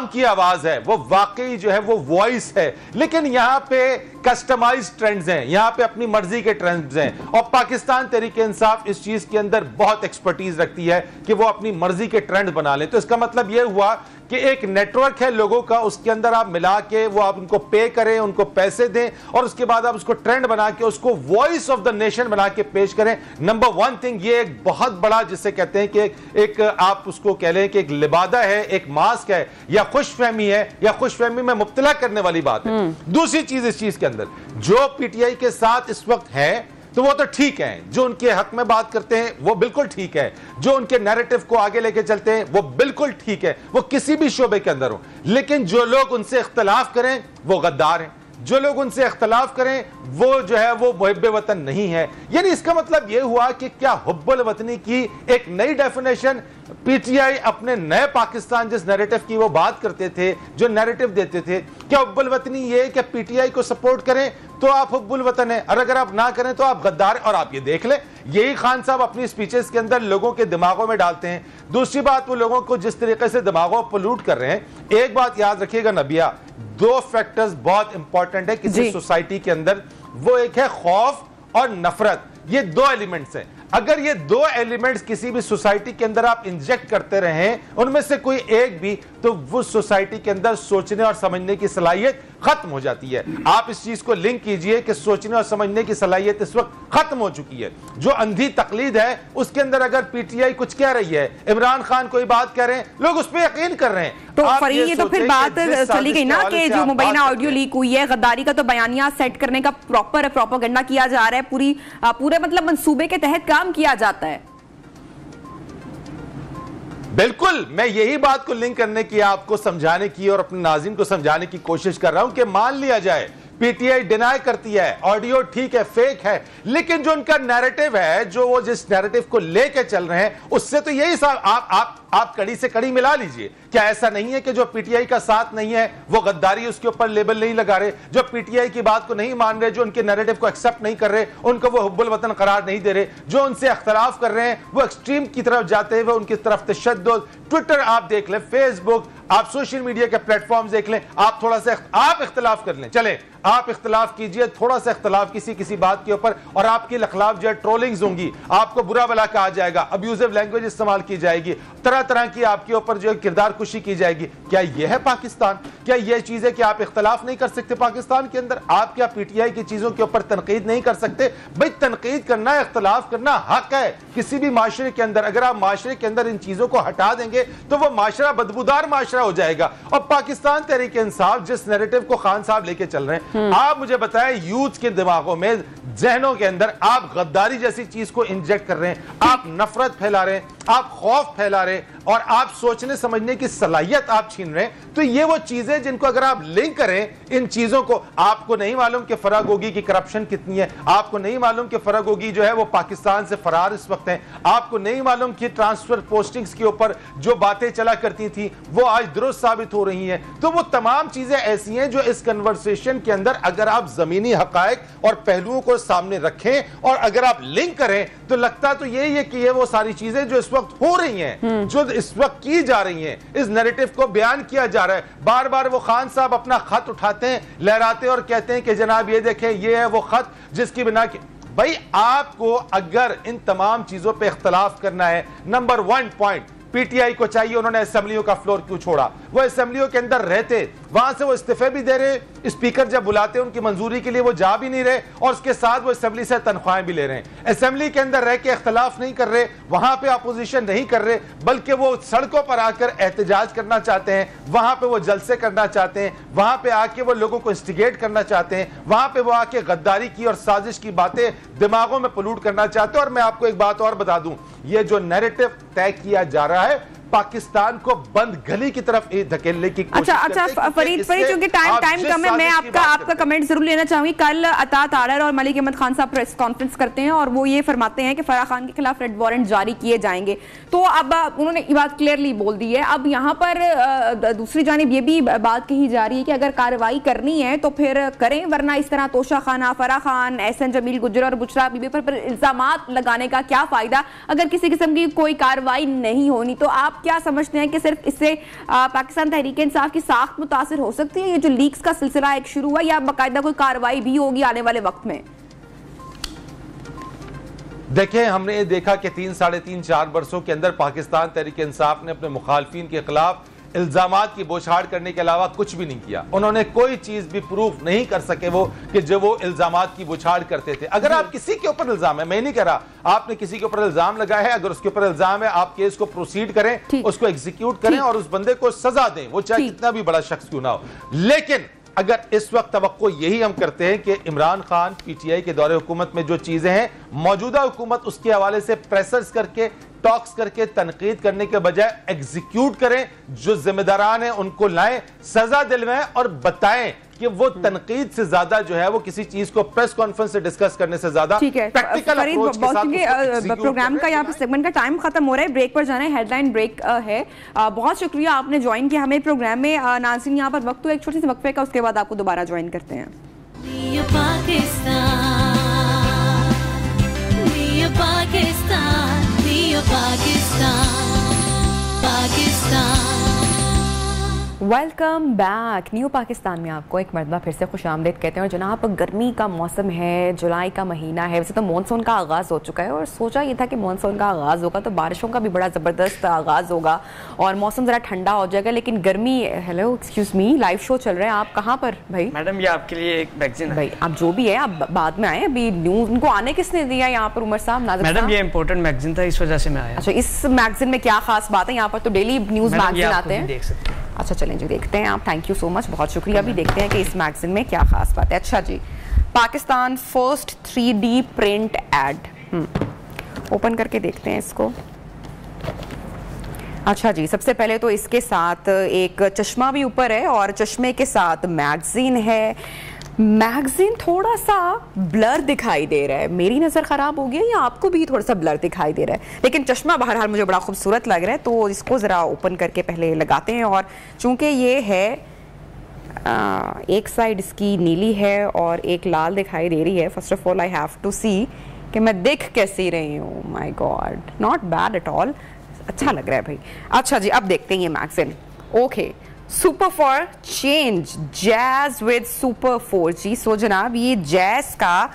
की आवाज है, वो वाकई जो है वो वॉइस है। लेकिन यहाँ पे कस्टमाइज ट्रेंड्स हैं, यहां पे अपनी मर्जी के ट्रेंड्स हैं, और पाकिस्तान तहरीक इंसाफ इस चीज के अंदर बहुत एक्सपर्टीज रखती है कि वो अपनी मर्जी के ट्रेंड बना लें। तो इसका मतलब ये हुआ कि एक नेटवर्क है लोगों का, उसके अंदर आप मिला के वो आप उनको पे करें, उनको पैसे दें, और उसके बाद आप उसको ट्रेंड बना के उसको वॉइस ऑफ द नेशन बना के पेश करें। नंबर वन थिंग, ये एक बहुत बड़ा जिसे कहते हैं कि एक आप उसको कह लें कि एक लिबादा है, एक मास्क है, या खुशफहमी है, या खुशफहमी में मुब्तला करने वाली बात है। दूसरी चीज इस चीज के अंदर जो पीटीआई के साथ इस वक्त है तो वो तो ठीक है, जो उनके हक में बात करते हैं वो बिल्कुल ठीक है, जो उनके नैरेटिव को आगे लेके चलते हैं वो बिल्कुल ठीक है, वो किसी भी शोबे के अंदर हो। लेकिन जो लोग उनसे इख्तलाफ करें वो गद्दार हैं, जो लोग उनसे इख्तलाफ करें वो जो है वो मुहिब्बे वतन नहीं है। यानी इसका मतलब यह हुआ कि क्या हुब्बुल वतनी की एक नई डेफिनेशन पीटीआई अपने नए पाकिस्तान जिस नैरेटिव की वो बात करते थे, जो नैरेटिव देते थे, क्या हुब्बुल वतनी ये कि पीटीआई को सपोर्ट करें तो आप हुब्बुल वतन है, और अगर आप ना करें तो आप गद्दार। और आप ये देख लें, यही खान साहब अपनी स्पीचेस के अंदर लोगों के दिमागों में डालते हैं। दूसरी बात, वो लोगों को जिस तरीके से दिमागों को पोल्यूट कर रहे हैं, एक बात याद रखिएगा नबिया, दो फैक्टर्स बहुत इंपॉर्टेंट है किसी सोसाइटी के अंदर, वो एक है खौफ और नफरत। ये दो एलिमेंट्स हैं। अगर ये दो एलिमेंट्स किसी भी सोसाइटी के अंदर आप इंजेक्ट करते रहें, उनमें से कोई एक भी, तो वो सोसाइटी के अंदर सोचने और समझने की सलाहियत खत्म हो जाती है। आप इस चीज को लिंक कीजिए कि सोचने और समझने की सलाहियत इस वक्त खत्म हो चुकी है। जो अंधी तकलीद है उसके अंदर अगर पीटीआई कुछ कह रही है, इमरान खान कोई बात कह रहे हैं, लोग उस पर यकीन कर रहे हैं। तो फरीद, ये तो फिर बात चली गई ना कि जो मुबैना ऑडियो लीक हुई है, गद्दारी का तो बयानिया सेट करने का प्रॉपर प्रोपेगेंडा किया जा रहा है, पूरे मतलब मंसूबे के तहत काम किया जाता है। बिल्कुल, मैं यही बात को लिंक करने की, आपको समझाने की और अपने नाज़रीन को समझाने की कोशिश कर रहा हूं कि मान लिया जाए पीटीआई डिनाई करती है, ऑडियो ठीक है, फेक है, लेकिन जो उनका नैरेटिव है, जो वो जिस नैरेटिव को लेके चल रहे हैं, उससे तो यही साहब आप कड़ी से कड़ी मिला लीजिए। क्या ऐसा नहीं है कि जो पीटीआई का साथ नहीं है वो गद्दारी उसके ऊपर लेबल नहीं लगा रहे, जो पीटीआई की बात को नहीं मान रहे, जो उनके नैरेटिव को एक्सेप्ट नहीं कर रहे, उनको वो हुब्बुल वतन करार नहीं दे रहे, जो उनसे इख्तलाफ कर रहे हैं वो एक्सट्रीम की तरफ जाते हैं, वो उनकी तरफ तशद्दुद। ट्विटर आप देख लें, फेसबुक, आप सोशल मीडिया के प्लेटफॉर्म देख लें, आप थोड़ा सा आप इख्तलाफ कर लें, चले आप इख्तलाफ कीजिए, थोड़ा सा इख्तलाफ किसी बात के ऊपर, और आपकी खिलाफ जो है ट्रोलिंग्स होंगी, आपको बुरा भला कहा जाएगा, अब्यूजिव लैंग्वेज इस्तेमाल की जाएगी, तरह तरह की आपके ऊपर जो है किरदार कुशी की जाएगी। क्या यह है पाकिस्तान? क्या यह चीज है कि आप इख्तलाफ नहीं कर सकते पाकिस्तान के अंदर? आप क्या पीटीआई की चीजों के ऊपर तनकीद नहीं कर सकते? भाई, तनकीद करना, इख्तलाफ करना हक है किसी भी माशरे के अंदर। अगर आप माशरे के अंदर इन चीजों को हटा देंगे तो वह माशरा बदबूदार माशरा हो जाएगा। और पाकिस्तान तहरीक इंसाफ जिस नैरेटिव को खान साहब लेके चल रहे हैं, आप मुझे बताएं, यूथ के दिमागों में, जहनों के अंदर आप गद्दारी जैसी चीज को इंजेक्ट कर रहे हैं, आप नफरत फैला रहे हैं, आप खौफ फैला रहे हैं, और आप सोचने समझने की सलाहियत आप छीन रहे हैं। तो ये वो चीजें जिनको अगर आप लिंक करें इन चीजों को, आपको नहीं मालूम कि फराग होगी की करप्शन कितनी है, आपको नहीं मालूम कि फराग होगी जो है वो पाकिस्तान से फरार इस वक्त है, आपको नहीं मालूम कि ट्रांसफर पोस्टिंग्स के ऊपर जो बातें चला करती थी वो आज दुरुस्त साबित हो रही हैं। तो वो तमाम चीजें ऐसी हैं जो इस कन्वर्सेशन के अंदर अगर आप जमीनी हकायक और पहलुओं को सामने रखें और अगर आप लिंक करें तो लगता तो यही है कि ये वो सारी चीजें जो इस वक्त हो रही हैं, जो इस वक्त की जा रही हैं, इस नैरेटिव को बयान किया जा रहा है। बार बार वो खान साहब अपना खत उठाते हैं, लहराते और कहते हैं कि जनाब ये देखें, ये है वो खत जिसकी बिना के। भाई, आपको अगर इन तमाम चीजों पे इख्तलाफ करना है, नंबर 1 पॉइंट पीटीआई को चाहिए, उन्होंने असेंबलियों का फ्लोर क्यों छोड़ा? वो असेंबलियों के अंदर रहते, वहां से वो इस्तीफे भी दे रहे, स्पीकर जब बुलाते उनकी मंजूरी के लिए वो जा भी नहीं रहे, और उसके साथ वो असेंबली से तनख्वाहें भी ले रहे हैं। असेंबली के अंदर रह के इख्तलाफ नहीं कर रहे, वहां पे अपोजिशन नहीं कर रहे, बल्कि वो सड़कों पर आकर एहतजाज करना चाहते हैं, वहां पे वो जलसे करना चाहते हैं, वहां पे आके वो लोगों को इंस्टिगेट करना चाहते हैं, वहां पे वो आके गद्दारी की और साजिश की बातें दिमागों में पोल्यूट करना चाहते हैं। और मैं आपको एक बात और बता दूं, ये जो नैरेटिव तय किया जा रहा है, पाकिस्तान को बंद गली की तरफ धकेलने की कोशिश। अच्छा फरीद, क्योंकि टाइम कम है, मैं आपका कमेंट जरूर लेना चाहूंगी। कल अता तारर और मलिक अहमद खान साहब प्रेस कॉन्फ्रेंस करते हैं और वो ये फरमाते हैं कि फराह खान के खिलाफ रेड वारंट जारी किए जाएंगे। तो अब उन्होंने ये बात क्लियरली बोल दी है। अब यहाँ पर दूसरी जानिब ये भी बात कही जा रही है कि अगर कार्रवाई करनी है तो फिर करें, वरना इस तरह तोशा खाना, फराह खान, एहसन जमील गुजर और बुशरा बीबी पर इल्जामात लगाने का क्या फायदा अगर किसी किस्म की कोई कार्रवाई नहीं होनी। तो आप क्या समझते हैं कि सिर्फ इससे पाकिस्तान तहरीक इंसाफ की साख्त मुतासिर हो सकती है? ये जो लीक्स का सिलसिला एक शुरू हुआ, या बाकायदा कोई कार्रवाई भी होगी आने वाले वक्त में? देखिए, हमने ये देखा कि 3, साढ़े 3, 4 वर्षों के अंदर पाकिस्तान तहरीक इंसाफ ने अपने मुखालफिन के खिलाफ इल्जामात की बौछार करने के अलावा कुछ भी नहीं किया। उन्होंने कोई चीज भी प्रूफ नहीं कर सके वो कि जो वो इल्जामात की बौछार करते थे। अगर आप किसी के ऊपर इल्जाम है, मैं नहीं कह रहा आपने किसी के ऊपर इल्जाम लगाया है, अगर उसके ऊपर इल्जाम है आप केस को प्रोसीड करें, उसको एग्जीक्यूट करें और उस बंदे को सजा दें, वो चाहे कितना भी बड़ा शख्स क्यों ना हो। लेकिन अगर इस वक्त तवक्को यही हम करते हैं कि इमरान खान पीटीआई के दौरे हुकूमत में जो चीजें हैं, मौजूदा हुकूमत उसके हवाले से प्रेसर्स करके, टॉक्स करके, तनकीद करने के बजाय एग्जीक्यूट करें, जो जिम्मेदारान हैं उनको लाएं, सजा दिलवाएं और बताएं कि वो तनकीद से ज्यादा जो है वो किसी चीज को प्रेस कॉन्फ्रेंस से डिस्कस करने से ज्यादा प्रैक्टिकल अप्रोच के साथ। प्रोग्राम का यहाँ पे सेगमेंट का टाइम खत्म हो रहा है, ब्रेक पर जाना है, हेडलाइन ब्रेक है। बहुत शुक्रिया आपने ज्वाइन किया हमें प्रोग्राम में। नाज़रीन, यहाँ पर वक्त एक छोटी सी वक्फे का, उसके बाद आपको दोबारा ज्वाइन करते हैं। Welcome back. न्यू पाकिस्तान में आपको एक मरतबा फिर से खुश आमदीद कहते हैं। और जनाब, गर्मी का मौसम है, जुलाई का महीना है, वैसे तो मानसून का आगाज़ हो चुका है और सोचा ये था कि मानसून का आगाज़ होगा तो बारिशों का भी बड़ा ज़बरदस्त आगाज़ होगा और मौसम ज़रा ठंडा हो जाएगा, लेकिन गर्मी। Hello, excuse me, live show चल रहा है, आप कहाँ पर भाई? मैडम, ये आपके लिए एक मैगजीन है। भाई आप जो भी है आप बाद में आए, अभी न्यूज़ उनको आने किसने दिया यहाँ पर? उमर साहब, नाज़िर साहब। मैडम, ये इंपॉर्टेंट मैगजीन था, इस वजह से मैं आया। अच्छा, इस मैगजीन में क्या खास बात है? यहाँ पर तो डेली न्यूज़ मैगजीन आते हैं, देख सकते हैं। अच्छा चलें जी, देखते हैं। आप थैंक यू सो मच, बहुत शुक्रिया। भी देखते हैं कि इस मैगजीन में क्या खास बात है। अच्छा जी, Pakistan first 3D printed, open करके देखते हैं इसको। अच्छा जी, सबसे पहले तो इसके साथ एक चश्मा भी ऊपर है और चश्मे के साथ मैगजीन है। मैगजीन थोड़ा सा ब्लर दिखाई दे रहा है, मेरी नज़र ख़राब हो गई है या आपको भी थोड़ा सा ब्लर दिखाई दे रहा है? लेकिन चश्मा बहरहाल मुझे बड़ा खूबसूरत लग रहा है, तो इसको ज़रा ओपन करके पहले लगाते हैं। और चूँकि ये है एक साइड इसकी नीली है और एक लाल दिखाई दे रही है। First of all I have to see कि मैं दिख कैसी रही हूँ। My god, not bad at all, अच्छा लग रहा है भाई। अच्छा जी, अब देखते हैं ये magazine. Okay, super for change, jazz with super 4G। सो जनाब, ये जैज का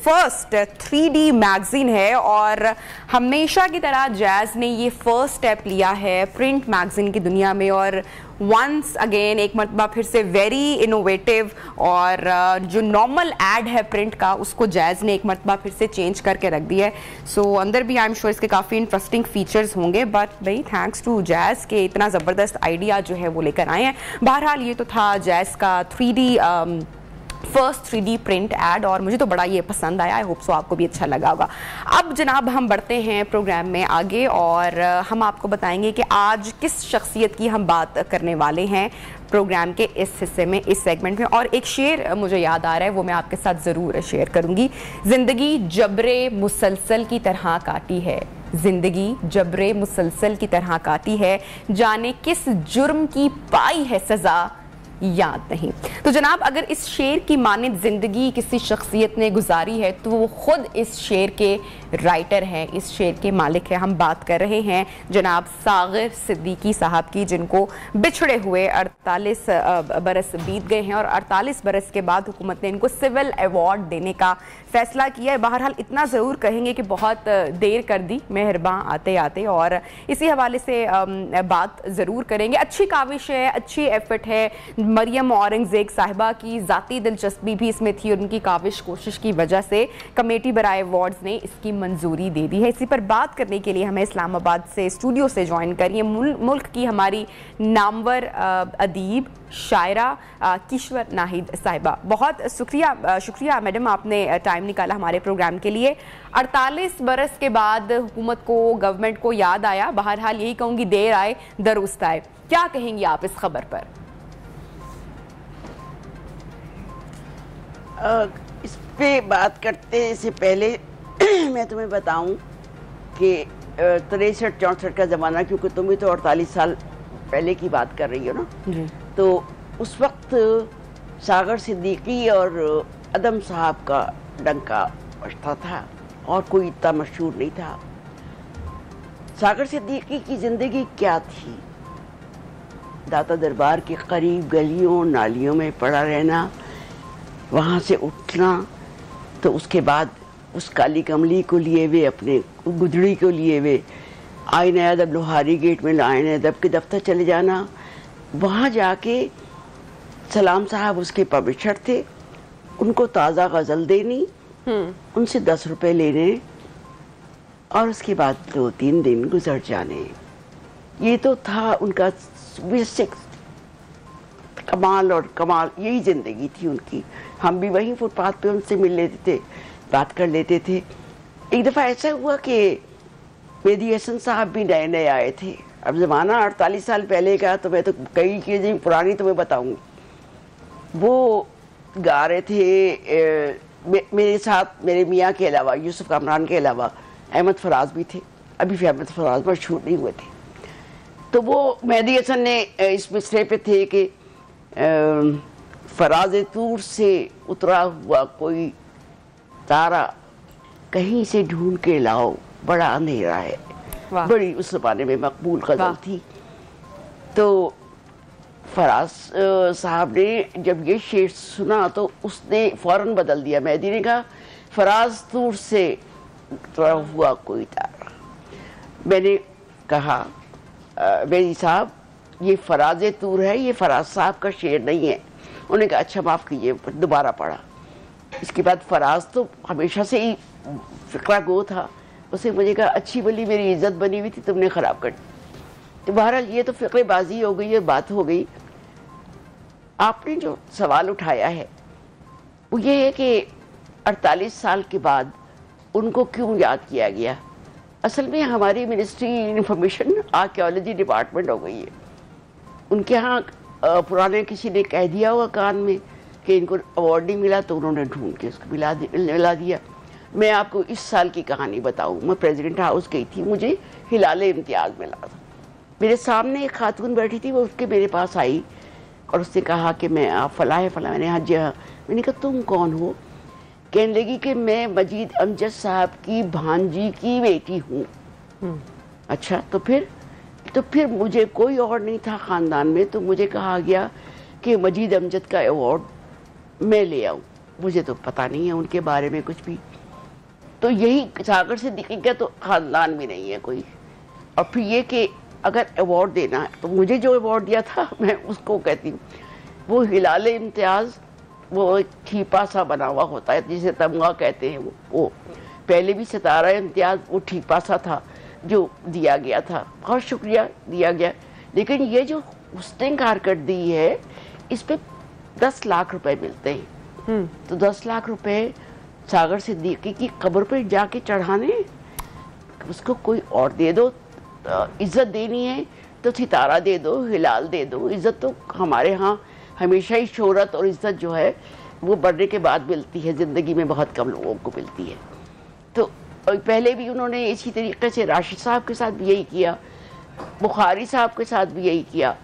फर्स्ट 3D मैगजीन है और हमेशा की तरह जैज ने ये फर्स्ट स्टेप लिया है प्रिंट मैगजीन की दुनिया में, और वंस अगेन एक मरतबा फिर से वेरी इनोवेटिव, और जो नॉर्मल एड है प्रिंट का उसको जैज ने एक मरतबा फिर से चेंज करके रख दिया है। सो अंदर भी आई एम श्योर इसके काफ़ी इंटरेस्टिंग फीचर्स होंगे, बट भाई थैंक्स टू जैज के इतना ज़बरदस्त आइडिया जो है वो लेकर आए हैं। बहरहाल ये तो था जैज का 3D first 3D print add और मुझे तो बड़ा ये पसंद आया। आई होप सो आपको भी अच्छा लगा होगा। अब जनाब हम बढ़ते हैं प्रोग्राम में आगे और हम आपको बताएंगे कि आज किस शख्सियत की हम बात करने वाले हैं प्रोग्राम के इस हिस्से में, इस सेगमेंट में। और एक शेर मुझे याद आ रहा है, वो मैं आपके साथ ज़रूर शेयर करूंगी। जिंदगी जबरे मुसलसल की तरह काटी है, जिंदगी जबरे मुसलसल की तरह काटी है, जाने किस जुर्म की पाई है सजा याद नहीं। तो जनाब, अगर इस शेर की मानित जिंदगी किसी शख्सियत ने गुजारी है तो वो खुद इस शेर के राइटर हैं, इस शेर के मालिक हैं। हम बात कर रहे हैं जनाब सागिर सिद्दीकी साहब की, जिनको बिछड़े हुए 48 बरस बीत गए हैं और 48 बरस के बाद हुकूमत ने इनको सिविल अवार्ड देने का फैसला किया है। बहरहाल इतना ज़रूर कहेंगे कि बहुत देर कर दी मेहरबान आते आते, और इसी हवाले से बात ज़रूर करेंगे। अच्छी काविश है, अच्छी एफर्ट है। मरियम औरंगज़ेब साहिबा की ज़ाती दिलचस्पी भी इसमें थी और उनकी काविश कोशिश की वजह से कमेटी बराए अवार्ड्स ने इसकी मंजूरी दे दी है। इसी पर बात करने के लिए हमें इस्लामाबाद से स्टूडियो से ज्वाइन करिए मुल्क की हमारी नामवर अदीब शायरा किश्वर नाहिद साहिबा। बहुत शुक्रिया मैडम, आपने टाइम निकाला हमारे प्रोग्राम के लिए। 48 बरस के बाद हुकूमत को, गवर्नमेंट को याद आया। बहरहाल यही कहूँगी, देर आए दुरुस्त आए। क्या कहेंगी आप इस खबर पर? इस पे बात करते से पहले मैं तुम्हें बताऊं कि 63-64 का ज़माना, क्योंकि तुम भी तो 48 साल पहले की बात कर रही हो ना जी। तो उस वक्त सागर सिद्दीकी और अदम साहब का डंका बजता था और कोई इतना मशहूर नहीं था। सागर सिद्दीकी की जिंदगी क्या थी? दाता दरबार के करीब गलियों नालियों में पड़ा रहना, वहाँ से उठना, तो उसके बाद उस काली कमली को लिए हुए, अपने गुदड़ी को लिए हुए आईने अदब लोहारी गेट में आईने अदब के दफ्तर चले जाना, वहाँ जाके सलाम साहब उसके पब्लिशर थे, उनको ताज़ा गज़ल देनी, उनसे 10 रुपए लेने और उसके बाद 2-3 दिन गुजर जाने। ये तो था उनका बेसिक कमाल और कमाल, यही ज़िंदगी थी उनकी। हम भी वहीं फुटपाथ पे उनसे मिल लेते थे, बात कर लेते थे। एक दफ़ा ऐसा हुआ कि मेहदी हसन साहब भी नए नए आए थे। अब ज़माना 48 साल पहले का, तो मैं तो कई चीज़ें पुरानी तुम्हें बताऊंगी। वो गा रहे थे मेरे साथ, मेरे मियाँ के अलावा, यूसुफ कामरान के अलावा अहमद फराज भी थे। अभी भी अहमद फराज मशहूर नहीं हुए थे। तो वो मेहदी हसन ने इस मिसरे पे थे कि फराज तूर से उतरा हुआ कोई तारा कहीं से ढूंढ के लाओ, बड़ा अंधेरा है। बड़ी उस ज़माने में मकबूल गज़ल थी। तो फराज साहब ने जब ये शेर सुना तो उसने फ़ौरन बदल दिया। मेहदी ने कहा फराज तूर से उतरा हुआ कोई तारा। मैंने कहा मेहदी साहब ये फराज तूर है, ये फराज साहब का शेर नहीं है। उन्होंने कहा अच्छा माफ़ कीजिए, दोबारा पढ़ा। इसके बाद फराज तो हमेशा से ही फ़िक्रा गो था। उसे मुझे कहा अच्छी भली मेरी इज्जत बनी हुई थी, तुमने ख़राब कर दी। तो बहरहाल ये तो फ़िक्रेबाजी हो गई, ये बात हो गई। आपने जो सवाल उठाया है वो ये है कि 48 साल के बाद उनको क्यों याद किया गया। असल में हमारी मिनिस्ट्री इंफॉर्मेशन आर्कियोलॉजी डिपार्टमेंट हो गई है। उनके यहाँ पुराने किसी ने कह दिया होगा कान में कि इनको अवार्ड नहीं मिला, तो उन्होंने ढूंढ के उसको मिला दिया। मैं आपको इस साल की कहानी बताऊं। मैं प्रेसिडेंट हाउस गई थी, मुझे हिलाले इम्तियाज़ मिला था। मेरे सामने एक खातून बैठी थी, वो उठ के मेरे पास आई और उसने कहा कि मैं आप फला है फला। मैंने हाँ जी हाँ। मैंने कहा तुम कौन हो? कहने लगी कि मैं मजीद अमजद साहब की भांजी की बेटी हूँ। अच्छा, तो फिर मुझे कोई और नहीं था ख़ानदान में, तो मुझे कहा गया कि मजीद अमजद का अवार्ड मैं ले आऊँ। मुझे तो पता नहीं है उनके बारे में कुछ भी। तो यही सागर सिद्दीकी का तो ख़ानदान भी नहीं है कोई। और फिर ये कि अगर अवार्ड देना है तो मुझे जो अवार्ड दिया था मैं उसको कहती हूँ, वो हिलाले इम्तियाज़, वो एक ठीपा सा बना हुआ होता है जिसे तमगा कहते हैं। वो पहले भी सितारा इम्तियाज़ वो ठीपा सा था जो दिया गया था। बहुत शुक्रिया दिया गया। लेकिन ये जो हुस्न कारकर्दगी है, इस पे 10 लाख रुपए मिलते हैं। तो 10 लाख रुपए सागर सिद्दीकी की कब्र पे जाके चढ़ाने, उसको कोई और दे दो। इज्जत देनी है तो सितारा दे दो, हिलाल दे दो। इज्जत तो हमारे यहाँ हमेशा ही शोहरत और इज्जत जो है वो बढ़ने के बाद मिलती है, ज़िंदगी में बहुत कम लोगों को मिलती है। तो पहले भी उन्होंने इसी तरीके से राशिद साहब के साथ भी यही किया, बुखारी साहब के साथ भी यही किया।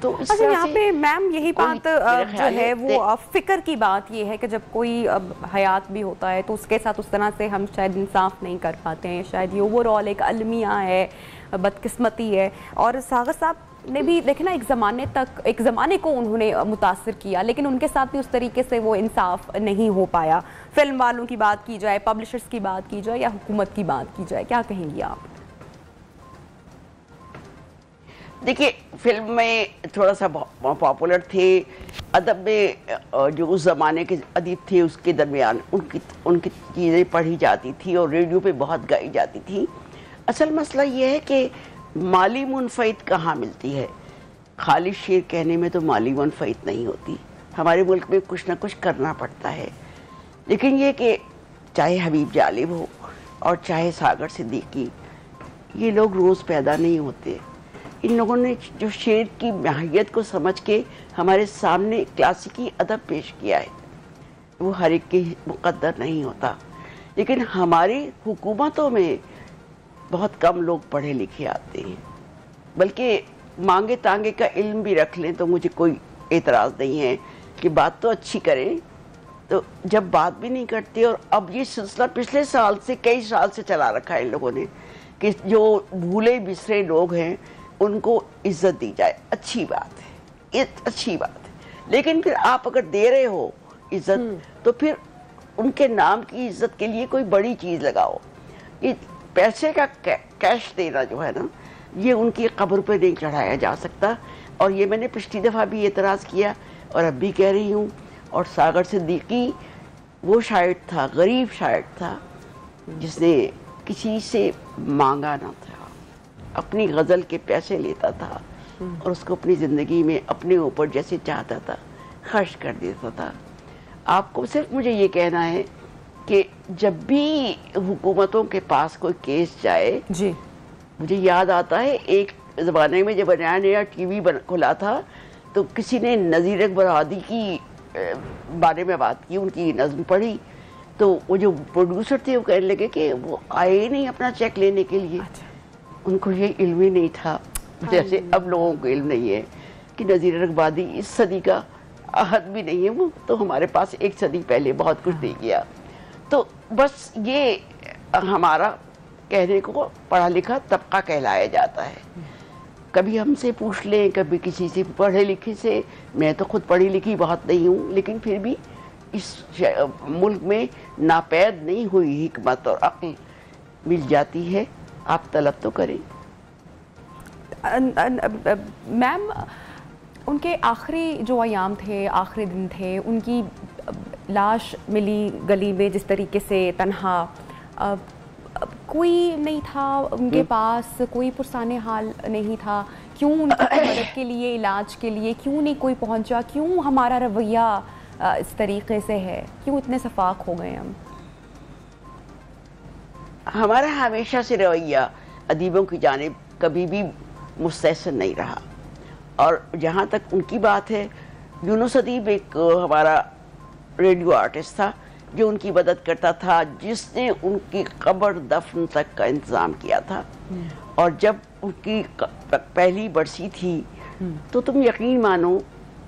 तो अच्छा, यहाँ पे मैम यही बात जो है वो फिक्र की बात ये है कि जब कोई हयात भी होता है तो उसके साथ उस तरह से हम शायद इंसाफ नहीं कर पाते हैं। शायद ये ओवरऑल एक अलमिया है, बदकिस्मती है। और सागर साहब ने भी देखे ना, एक ज़माने को उन्होंने मुतासिर किया, लेकिन उनके साथ भी उस तरीके से वो इंसाफ नहीं हो पाया। फिल्म वालों की बात की जाए, पब्लिशर्स की बात की जाए या हुकूमत की बात की जाए, क्या कहेंगी आप? देखिए, फिल्म में थोड़ा सा पॉपुलर थे, अदब में जो उस ज़माने के अदीब थे उसके दरमियान उनकी चीज़ें पढ़ी जाती थी और रेडियो पे बहुत गाई जाती थी। असल मसला ये है कि माली मुनफ़ईद कहाँ मिलती है। खाली शेर कहने में तो माली मुनफ़ईद नहीं होती। हमारे मुल्क में कुछ ना कुछ करना पड़ता है। लेकिन ये कि चाहे हबीब जालिब हो और चाहे सागर सिद्दीकी, ये लोग रोज़ पैदा नहीं होते। इन लोगों ने जो शेर की माहियत को समझ के हमारे सामने क्लासिकी अदब पेश किया है, वो हर एक के मुक़द्दर नहीं होता। लेकिन हमारी हुकूमतों में बहुत कम लोग पढ़े लिखे आते हैं। बल्कि मांगे तांगे का इल्म भी रख लें तो मुझे कोई एतराज़ नहीं है कि बात तो अच्छी करें। तो जब बात भी नहीं करते, और अब ये सिलसिला पिछले साल से, कई साल से चला रखा है इन लोगों ने कि जो भूले बिसरे लोग हैं उनको इज्जत दी जाए, अच्छी बात है, ये अच्छी बात है। लेकिन फिर आप अगर दे रहे हो इज्जत तो फिर उनके नाम की इज्जत के लिए कोई बड़ी चीज़ लगाओ। ये पैसे का कैश देना जो है ना, ये उनकी कब्र पे नहीं चढ़ाया जा सकता। और ये मैंने पिछली दफ़ा भी एतराज़ किया और अब भी कह रही हूँ। और सागर सिद्दीकी वो शायर था, गरीब शायर था, जिसने किसी से मांगा ना था, अपनी गज़ल के पैसे लेता था और उसको अपनी ज़िंदगी में अपने ऊपर जैसे चाहता था खर्च कर देता था। आपको सिर्फ मुझे ये कहना है कि जब भी हुकूमतों के पास कोई केस जाए जी, मुझे याद आता है एक ज़माने में जब नया नया टीवी खुला था तो किसी ने नज़ीर अकबर हादी की बारे में बात की, उनकी नज़्म पढ़ी, तो वो जो प्रोड्यूसर थे वो कहने लगे कि वो आए ही नहीं अपना चेक लेने के लिए। उनको ये इल्म ही नहीं था, जैसे अब लोगों को इल्म नहीं है कि नज़ीर अकबादी इस सदी का अहद भी नहीं है, वो तो हमारे पास एक सदी पहले बहुत कुछ दे गया। तो बस ये हमारा कहने को पढ़ा लिखा तबका कहलाया जाता है। कभी हमसे पूछ लें, कभी किसी से पढ़े लिखे से, मैं तो खुद पढ़ी लिखी बहुत नहीं हूँ, लेकिन फिर भी इस मुल्क में नापैद नहीं हुई हिकमत और अक्ल मिल जाती है, आप तलब तो करें। मैम, उनके आखिरी जो अयाम थे, आखिरी दिन थे, उनकी लाश मिली गली में जिस तरीके से तन्हा, कोई नहीं था उनके पास, कोई पुरसाने हाल नहीं था, क्यों उनकी मदद के लिए, इलाज के लिए क्यों नहीं कोई पहुंचा? क्यों हमारा रवैया इस तरीके से है? क्यों इतने सफाक हो गए हम? हमारा हमेशा से रवैया अदीबों की जानिब कभी भी मुस्तहसन नहीं रहा। और जहाँ तक उनकी बात है, यूनुस अदीब एक हमारा रेडियो आर्टिस्ट था जो उनकी मदद करता था, जिसने उनकी कब्र दफन तक का इंतज़ाम किया था। और जब उनकी पहली बरसी थी तो तुम यकीन मानो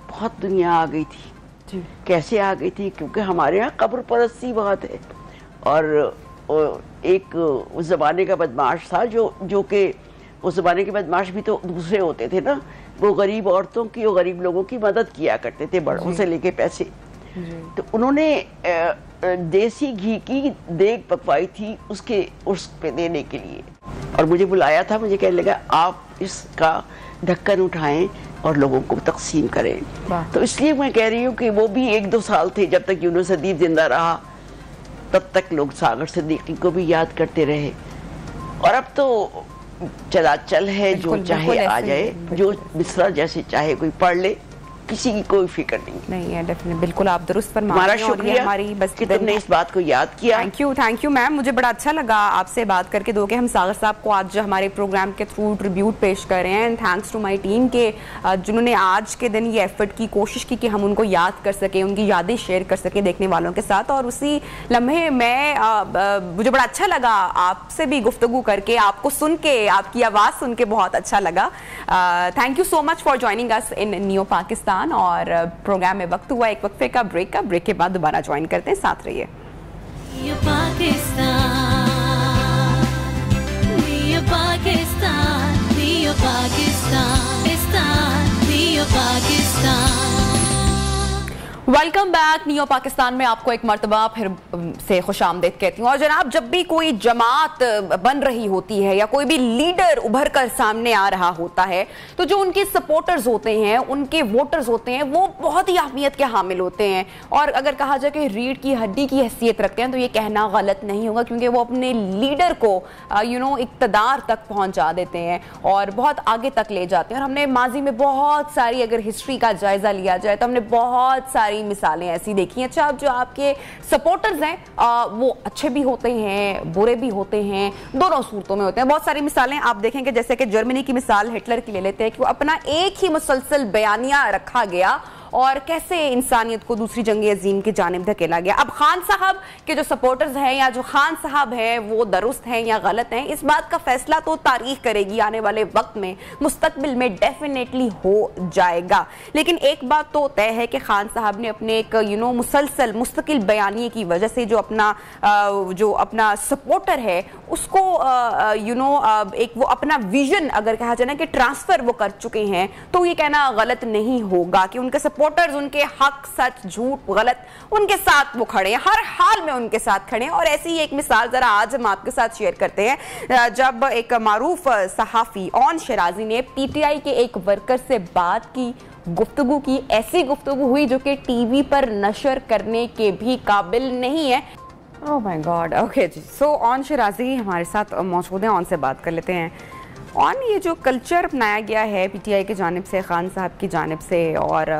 बहुत दुनिया आ गई थी। कैसे आ गई थी? क्योंकि हमारे यहाँ कब्र परस्ती बहुत है। और एक उस ज़माने का बदमाश था जो कि उस ज़माने के बदमाश भी तो दूसरे होते थे ना, वो गरीब औरतों की और गरीब लोगों की मदद किया करते थे, बड़ों से लेके पैसे। तो उन्होंने देसी घी की देग पकवाई थी उसके उर्स पे देने के लिए, और मुझे बुलाया था। मुझे कहने लगा आप इसका ढक्कन उठाएं और लोगों को तकसीम करें। तो इसलिए मैं कह रही हूँ कि वो भी 1-2 साल थे, जब तक यूनुस अदीब जिंदा रहा तब तक लोग सागर सिद्दीकी को भी याद करते रहे। और अब तो चल है, जो चाहे आ जाए, जो मिसरा जैसे चाहे कोई पढ़ ले, किसी की कोई फिक्र नहीं है। डेफिनेटली, बिल्कुल आप दुरुस्त फरमा रहे हैं। हमारा शुक्रिया हमारी बस कि तुमने इस बात को याद किया। थैंक यू मैम, मुझे बड़ा अच्छा लगा आपसे बात करके। दो के हम सागर साहब को आज हमारे प्रोग्राम के थ्रू ट्रिब्यूट पेश कर रहे हैं। And thanks to my team के जिन्होंने आज के दिन ये एफर्ट की, कोशिश की कि हम उनको याद कर सके, उनकी यादें शेयर कर सके देखने वालों के साथ। और उसी लम्हे में मुझे बड़ा अच्छा लगा आपसे भी गुफ्तगू करके, आपको सुन के, आपकी आवाज़ सुन के बहुत अच्छा लगा। Thank you so much for joining us in neo Pakistan. और प्रोग्राम में वक्त हुआ एक वक्फे का, ब्रेक के बाद दोबारा ज्वाइन करते हैं, साथ रहिए। Neo Pakistan. Welcome back. Neo Pakistan में आपको एक मर्तबा फिर से खुशामदीद कहती हूँ। और जनाब, जब भी कोई जमात बन रही होती है या कोई भी लीडर उभर कर सामने आ रहा होता है, तो जो उनके सपोर्टर्स होते हैं, उनके वोटर्स होते हैं, वो बहुत ही अहमियत के हामिल होते हैं। और अगर कहा जाए कि रीढ़ की हड्डी की हैसियत रखते हैं, तो ये कहना गलत नहीं होगा, क्योंकि वो अपने लीडर को इक़्तिदार तक पहुँचा देते हैं और बहुत आगे तक ले जाते हैं। और हमने माजी में बहुत सारी, अगर हिस्ट्री का जायजा लिया जाए, तो हमने बहुत सारी मिसालें ऐसी देखी हैं। अच्छा, जो आपके सपोर्टर्स हैं वो अच्छे भी होते हैं, बुरे भी होते हैं, दोनों सूरतों में होते हैं। बहुत सारी मिसालें आप देखेंगे, जैसे कि जर्मनी की मिसाल हिटलर की ले लेते हैं कि वो अपना एक ही मुसलसल बयानिया रखा गया और कैसे इंसानियत को दूसरी जंग अजीम की जानिब धकेला गया। अब खान साहब के जो सपोर्टर्स हैं या जो खान साहब हैं वो दुरुस्त हैं या गलत हैं, इस बात का फैसला तो तारीख करेगी, आने वाले वक्त में मुस्तकबिल में डेफिनेटली हो जाएगा। लेकिन एक बात तो तय है कि खान साहब ने अपने एक मुसलसल मुस्तकिल बयानिए की वजह से जो अपना सपोर्टर है उसको एक वो अपना विजन अगर कहा जाए ना कि ट्रांसफर वो कर चुके हैं, तो ये कहना गलत नहीं होगा कि उनके सपोर्टर्स उनके हक सच झूठ गलत उनके साथ वो खड़े हैं, हर हाल में उनके साथ खड़े हैं। और ऐसी ही एक मिसाल जरा आज हम आपके साथ शेयर करते हैं, जब एक मारूफ सहाफी ओन शिराजी ने पीटीआई के एक वर्कर से बात की, गुफ्तगू की, ऐसी गुफ्तगू हुई जो कि टीवी पर नशर करने के भी काबिल नहीं है। Oh my God, okay ji. So Aun Shirazi हमारे साथ मौजूद हैं, ऑन से बात कर लेते हैं। ऑन, ये जो कल्चर अपनाया गया है पीटीआई की जानिब से, खान साहब की जानिब से, और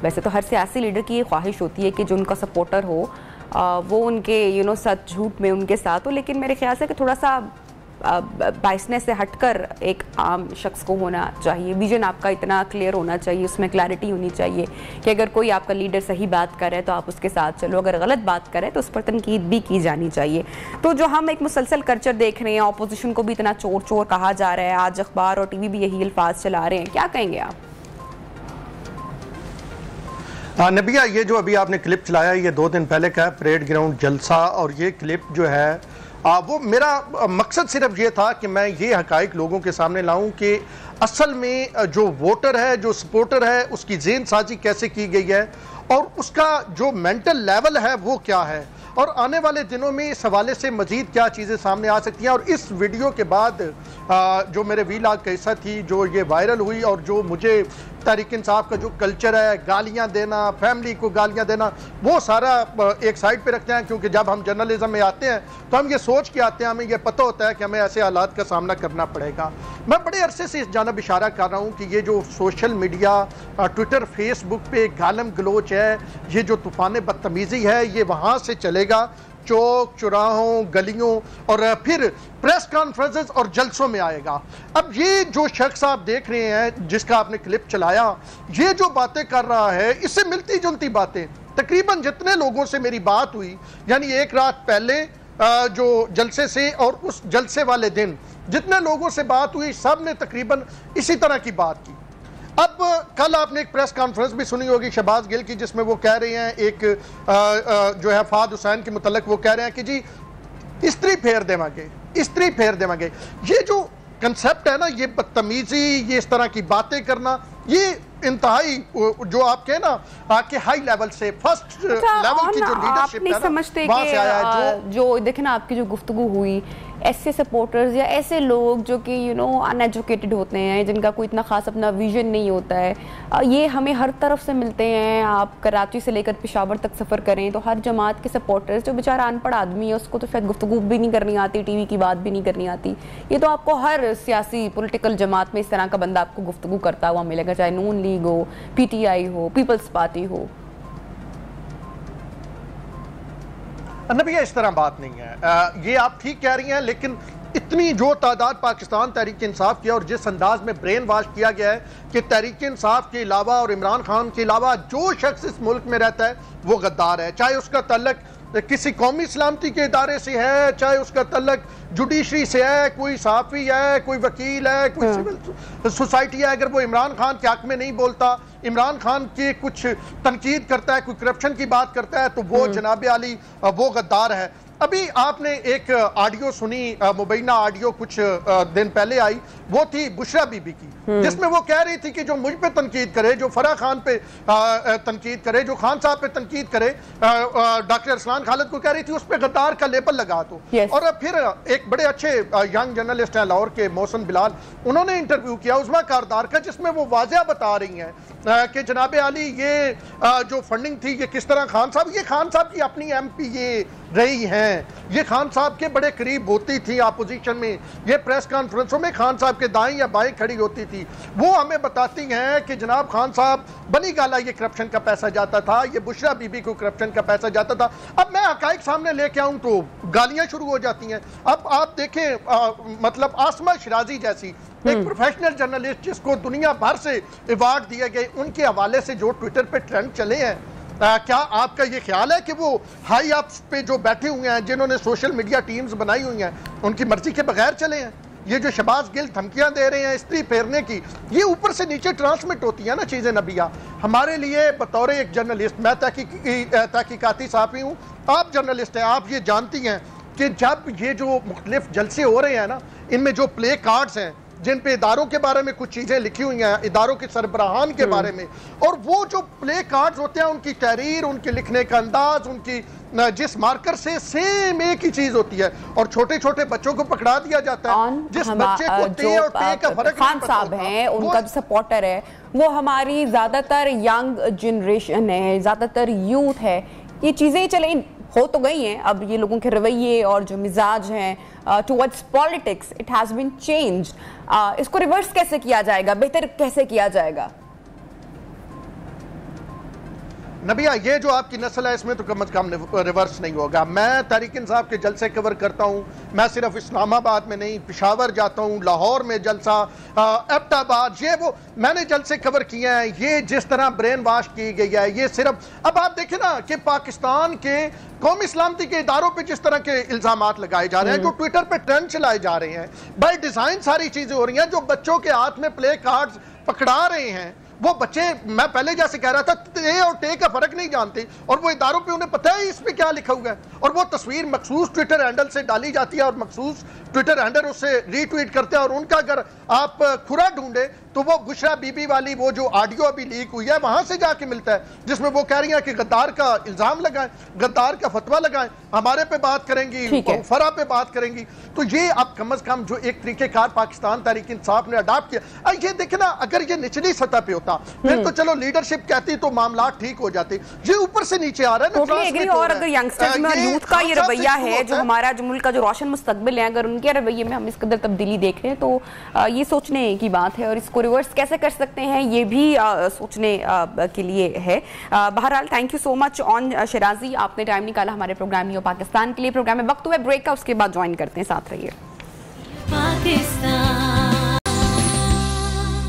वैसे तो हर सियासी लीडर की ये ख्वाहिश होती है कि जो उनका सपोर्टर हो वो उनके सच झूठ में उनके साथ हो, लेकिन मेरे ख्याल से कि थोड़ा सा बाइसनेस से हटकर एक आम शख्स को होना चाहिए। विजन आपका इतना क्लियर होना चाहिए, उसमें क्लैरिटी होनी चाहिए कि अगर कोई आपका लीडर सही बात करे तो आप उसके साथ चलो, अगर गलत बात करे तो उस पर तनकीद भी की जानी चाहिए। तो जो हम एक मुसलसल कल्चर देख रहे हैं, ऑपोजिशन को भी इतना चोर चोर कहा जा रहा है, आज अखबार और टीवी भी यही अल्फाज चला रहे हैं, क्या कहेंगे आप? नबिया, ये जो अभी आपने क्लिप चलाया ये 2 दिन पहले का है, परेड ग्राउंड जलसा, और ये क्लिप जो है वो मेरा मकसद सिर्फ ये था कि मैं ये हकाइक लोगों के सामने लाऊं कि असल में जो वोटर है, जो सपोर्टर है, उसकी ज़हन साजी कैसे की गई है और उसका जो मेंटल लेवल है वो क्या है, और आने वाले दिनों में इस हवाले से मजीद क्या चीज़ें सामने आ सकती हैं। और इस वीडियो के बाद जो मेरे वीलॉग का हिस्सा थी, जो ये वायरल हुई, और जो मुझे तहरीक इंसाफ का जो कल्चर है, गालियां देना, फैमिली को गालियां देना, वो सारा एक साइड पे रखते हैं, क्योंकि जब हम जर्नलिज्म में आते हैं तो हम ये सोच के आते हैं, हमें ये पता होता है कि हमें ऐसे हालात का सामना करना पड़ेगा। मैं बड़े अरसे से इस जानब इशारा कर रहा हूँ कि ये जो सोशल मीडिया, ट्विटर, फेसबुक पे गालम गलोच है, ये जो तूफान बदतमीज़ी है, ये वहाँ से चलेगा चौक चौराहों, गलियों, और फिर प्रेस कॉन्फ्रेंसेस और जलसों में आएगा। अब ये जो शख्स आप देख रहे हैं जिसका आपने क्लिप चलाया, ये जो बातें कर रहा है, इससे मिलती जुलती बातें तकरीबन जितने लोगों से मेरी बात हुई, यानी एक रात पहले जो जलसे से और उस जलसे वाले दिन जितने लोगों से बात हुई, सब ने तकरीबन इसी तरह की बात की। अब कल आपने एक प्रेस कॉन्फ्रेंस भी सुनी होगी शहबाज गिल की, जिसमें वो कह रहे हैं, एक जो है फाद हुसैन के मुतल्लिक वो कह रहे हैं कि जी इस्त्री फेर देवांगे, इस्त्री फेर देवांगे। ये जो कंसेप्ट है ना, ये बदतमीजी, ये इस तरह की बातें करना, ये इंतहाई जो आप कहे ना कि हाई लेवल से, फर्स्ट लेवल की जो लीडरशिप है ना, वहां से आया है। जो देखे ना आपकी जो गुफ्तगू हुई, ऐसे सपोर्टर्स या ऐसे लोग जो कि अनएजुकेटेड होते हैं, जिनका कोई इतना खास अपना विजन नहीं होता है, ये हमें हर तरफ से मिलते हैं। आप कराची से लेकर पेशावर तक सफ़र करें तो हर जमात के सपोर्टर्स, जो बेचारा अनपढ़ आदमी है उसको तो शायद गुफ्तगू भी नहीं करनी आती, टीवी की बात भी नहीं करनी आती, ये तो आपको हर सियासी पॉलिटिकल जमात में इस तरह का बंदा आपको गुफ्तगू करता हुआ मिलेगा, चाहे नून लीग हो, पीटीआई हो, पीपल्स पार्टी हो। नबिया, इस तरह बात नहीं है, ये आप ठीक कह रही हैं, लेकिन इतनी जो तादाद पाकिस्तान तहरीक इंसाफ की और जिस अंदाज में ब्रेन वॉश किया गया है कि तहरीक इंसाफ के अलावा और इमरान खान के अलावा जो शख्स इस मुल्क में रहता है वो गद्दार है, चाहे उसका तल्लक किसी कौमी सलामती के इदारे से है, चाहे उसका तल्लक जुडिशरी से है, कोई सहाफ़ी है, कोई वकील है, कोई सिविल सोसाइटी है, अगर वो इमरान खान के हक में नहीं बोलता, इमरान खान के कुछ तनकीद करता है, कोई करप्शन की बात करता है, तो वो जनाब आली वो गद्दार है। अभी आपने एक ऑडियो सुनी, मुबैना ऑडियो कुछ दिन पहले आई, वो थी बुशरा बीबी की, जिसमें वो कह रही थी कि जो मुझ पे तनकीद करे, जो फराह खान पे तनकीद करे, जो खान साहब पे तनकीद करे, डॉक्टर अरसलान खालिद को कह रही थी उस पे गद्दार का लेबल लगा दो। और फिर एक बड़े अच्छे यंग जर्नलिस्ट हैं लाहौर के, मोहसिन बिलाल, उन्होंने इंटरव्यू किया उस्मा कारदार का, जिसमें वो वाज़ेह बता रही हैं कि जनाब आली ये जो फंडिंग थी ये किस तरह खान साहब की अपनी MPA रही हैं, ये खान साहब के बड़े करीब होती थी अपोजिशन में, ये प्रेस कॉन्फ्रेंसों में खान साहब के दाएं या बाएं खड़ी होती थी, वो हमें बताती हैं कि जनाब खान साहब बनी गाला ये करप्शन का पैसा जाता था, ये बुशरा बीबी को करप्शन का पैसा जाता था। अब मैं हकाइक सामने लेके आऊं तो गालियां शुरू हो जाती हैं। अब आप देखें मतलब आसमा शिराजी जैसी एक प्रोफेशनल जर्नलिस्ट जिसको दुनिया भर से अवार्ड दिए गए, उनके हवाले से जो ट्विटर पे ट्रेंड चले हैं, क्या आपका ये ख्याल है कि वो हाई अप्स पे जो बैठे हुए हैं, जिन्होंने सोशल मीडिया टीम्स बनाई हुई हैं, उनकी मर्जी के बगैर चले हैं? ये जो शहबाज गिल धमकियां दे रहे हैं स्त्री फेरने की, ये ऊपर से नीचे ट्रांसमिट होती है ना चीजें नबिया। हमारे लिए बतौर एक जर्नलिस्ट, मैं तहकीकाती सहाफ़ी हूँ, आप जर्नलिस्ट हैं, आप ये जानती हैं कि जब ये जो मुख्तलिफ जलसे हो रहे हैं ना, इनमें जो प्ले कार्ड्स हैं जिन पे इदारों के बारे में कुछ चीजें लिखी हुई हैं, इदारों के सरबराहान के बारे में, और वो जो प्ले कार्ड्स होते हैं, उनकी तहरीर, उनके लिखने का अंदाज, उनकी जिस मार्कर से सेम एक ही चीज होती है, और छोटे छोटे बच्चों को पकड़ा दिया जाता है। जिस बच्चे को टे और टे का फर्क खान साहब हैं, उनका सपोर्टर है, वो हमारी ज्यादातर यंग जनरेशन है, ज्यादातर यूथ है। ये चीजें चले हो तो गई हैं, अब ये लोगों के रवैये और जो मिजाज हैं towards politics, it has been changed. इसको रिवर्स कैसे किया जाएगा, बेहतर कैसे किया जाएगा? नबिया, ये जो आपकी नस्ल है इसमें तो कम अज कम रिवर्स नहीं होगा। मैं तहरीक इंसाफ के जलसे कवर करता हूँ, मैं सिर्फ इस्लामाबाद में नहीं, पेशावर जाता हूँ, लाहौर में जलसा, एबटाबाद, ये वो मैंने जलसे कवर किए हैं। ये जिस तरह ब्रेन वॉश की गई है, ये सिर्फ अब आप देखें ना कि पाकिस्तान के कौमी सलामती के इदारों पे जिस तरह के इल्जामात लगाए जा रहे हैं, जो ट्विटर पे ट्रेंड चलाए जा रहे हैं, बाय डिजाइन सारी चीजें हो रही हैं। जो बच्चों के हाथ में प्ले कार्ड्स पकड़ा रहे हैं, वो बच्चे, मैं पहले जैसे कह रहा था, टे और टे का फर्क नहीं जानते, और वो इदारों पे उन्हें पता है इस पे क्या लिखा हुआ है, और वो तस्वीर मखसूस ट्विटर हैंडल से डाली जाती है और मखसूस ट्विटर हैंडल उससे रीट्वीट करते हैं, और उनका अगर आप खुरा ढूंढे तो वो बुशरा बीबी वाली वो जो ऑडियो अभी लीक हुई है वहां से जाके मिलता है, जिसमें वो कह रही है कि गद्दार का इल्जाम लगाएं, गद्दार का फतवा लगाएं, हमारे पे बात करेंगी, फरा पे बात करेंगी। तो ये अब कम अज कम जो एक तरीकेकार पाकिस्तान तहरीक इंसाफ ने अडॉप्ट किया, ये देखे ना, अगर ये निचली सतह पे होता फिर तो चलो लीडरशिप कहती तो मामला ठीक हो जाते, ये ऊपर से नीचे आ रहा है ना। और अगर यंगस्टर्स में यूथ का ये रवैया है, जो हमारा जो मुल्क का जो रोशन मुस्तकबिल है, अगर उनके रवैये में हम इस कदर तब्दीली देख रहे हैं तो ये सोचने की बात है, और इसको रिवर्स कैसे कर सकते हैं ये भी सोचने के लिए है। बहरहाल thank you so much on Shirazi, आपने टाइम निकाला हमारे प्रोग्राम न्यू पाकिस्तान के लिए। प्रोग्राम में वक्त हुआ ब्रेक का, उसके बाद ज्वाइन करते हैं, साथ रहिए।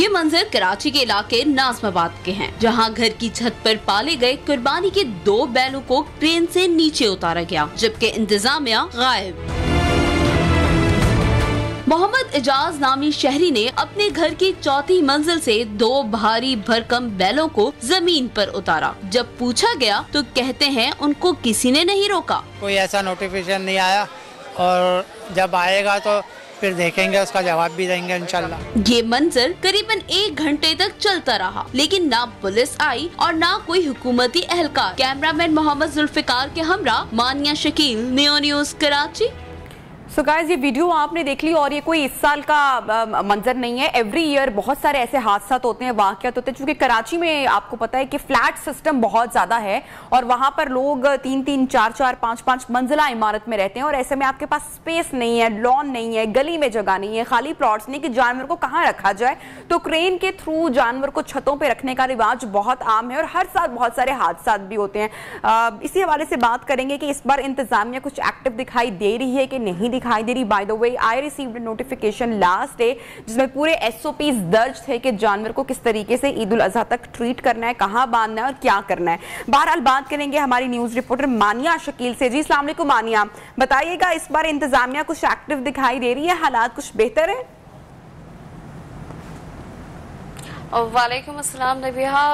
ये मंजर कराची के इलाके नाज़माबाद के हैं, जहां घर की छत पर पाले गए कुर्बानी के 2 बैलों को क्रेन से नीचे उतारा गया, जबकि इंतजामिया गायब। मोहम्मद इजाज नामी शहरी ने अपने घर की 4थी मंजिल से 2 भारी भरकम बैलों को जमीन पर उतारा। जब पूछा गया तो कहते हैं उनको किसी ने नहीं रोका, कोई ऐसा नोटिफिकेशन नहीं आया, और जब आएगा तो फिर देखेंगे, उसका जवाब भी देंगे इंशाल्लाह। ये मंजर करीबन 1 घंटे तक चलता रहा, लेकिन ना पुलिस आई और ना कोई हुकूमती एहलकार। कैमरामैन मोहम्मद जुल्फिकार के हमरा मानिया Shakeel, neo news Karachi. So guys, ये वीडियो आपने देख ली, और ये कोई इस साल का मंजर नहीं है। एवरी ईयर बहुत सारे ऐसे हादसा होते हैं, वाक़यात होते हैं, क्योंकि कराची में आपको पता है कि फ्लैट सिस्टम बहुत ज्यादा है, और वहां पर लोग 3-3, 4-4, 5-5 मंजिला इमारत में रहते हैं, और ऐसे में आपके पास स्पेस नहीं है, लॉन नहीं है, गली में जगह नहीं है, खाली प्लॉट्स नहीं कि जानवर को कहाँ रखा जाए। तो क्रेन के थ्रू जानवर को छतों पर रखने का रिवाज बहुत आम है, और हर साल बहुत सारे हादसा भी होते हैं। इसी हवाले से बात करेंगे कि इस बार इंतजामिया कुछ एक्टिव दिखाई दे रही है कि नहीं दिखाई दे रही। By the way, I received notification last day, जिसमें पूरे SOPs दर्ज थे कि जानवर को किस तरीके से ईद उल अजहा तक ट्रीट करना है, कहां बांधना है और क्या करना है। बहरहाल बात करेंगे हमारी न्यूज रिपोर्टर मानिया शकील से। जी अस्सलाम वालेकुम मानिया, बताइएगा इस बार इंतजामिया कुछ एक्टिव दिखाई दे रही है, हालात कुछ बेहतर है? वालेकुम अस्सलाम नबिहा।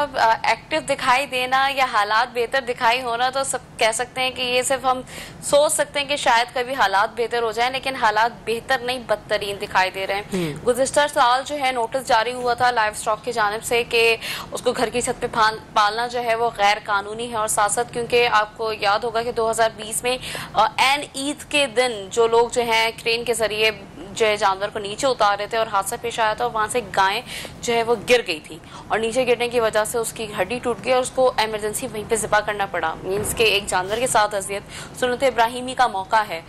एक्टिव दिखाई देना या हालात बेहतर दिखाई होना तो सब कह सकते हैं कि ये सिर्फ हम सोच सकते हैं कि शायद कभी हालात बेहतर हो जाए, लेकिन हालात बेहतर नहीं बदतरीन दिखाई दे रहे हैं। गुज़िश्ता साल जो है नोटिस जारी हुआ था लाइव स्टॉक की जानिब से कि उसको घर की छत पे पालना जो है वो गैर कानूनी है, और साथ साथ क्योंकि आपको याद होगा कि 2020 में एन ईद के दिन जो लोग जो है क्रेन के जरिए जो है जानवर को नीचे उतार रहे थे और हादसा पेश आया था, और वहां से गाय जो है वो गिर गई थी, और नीचे गिरने की वजह से उसकी हड्डी टूट गई और उसको इमरजेंसी वहीं पे ज़िबा करना पड़ा। मीन्स के एक जानवर के साथ अज़ियत सुन्नत इब्राहिमी का मौका है।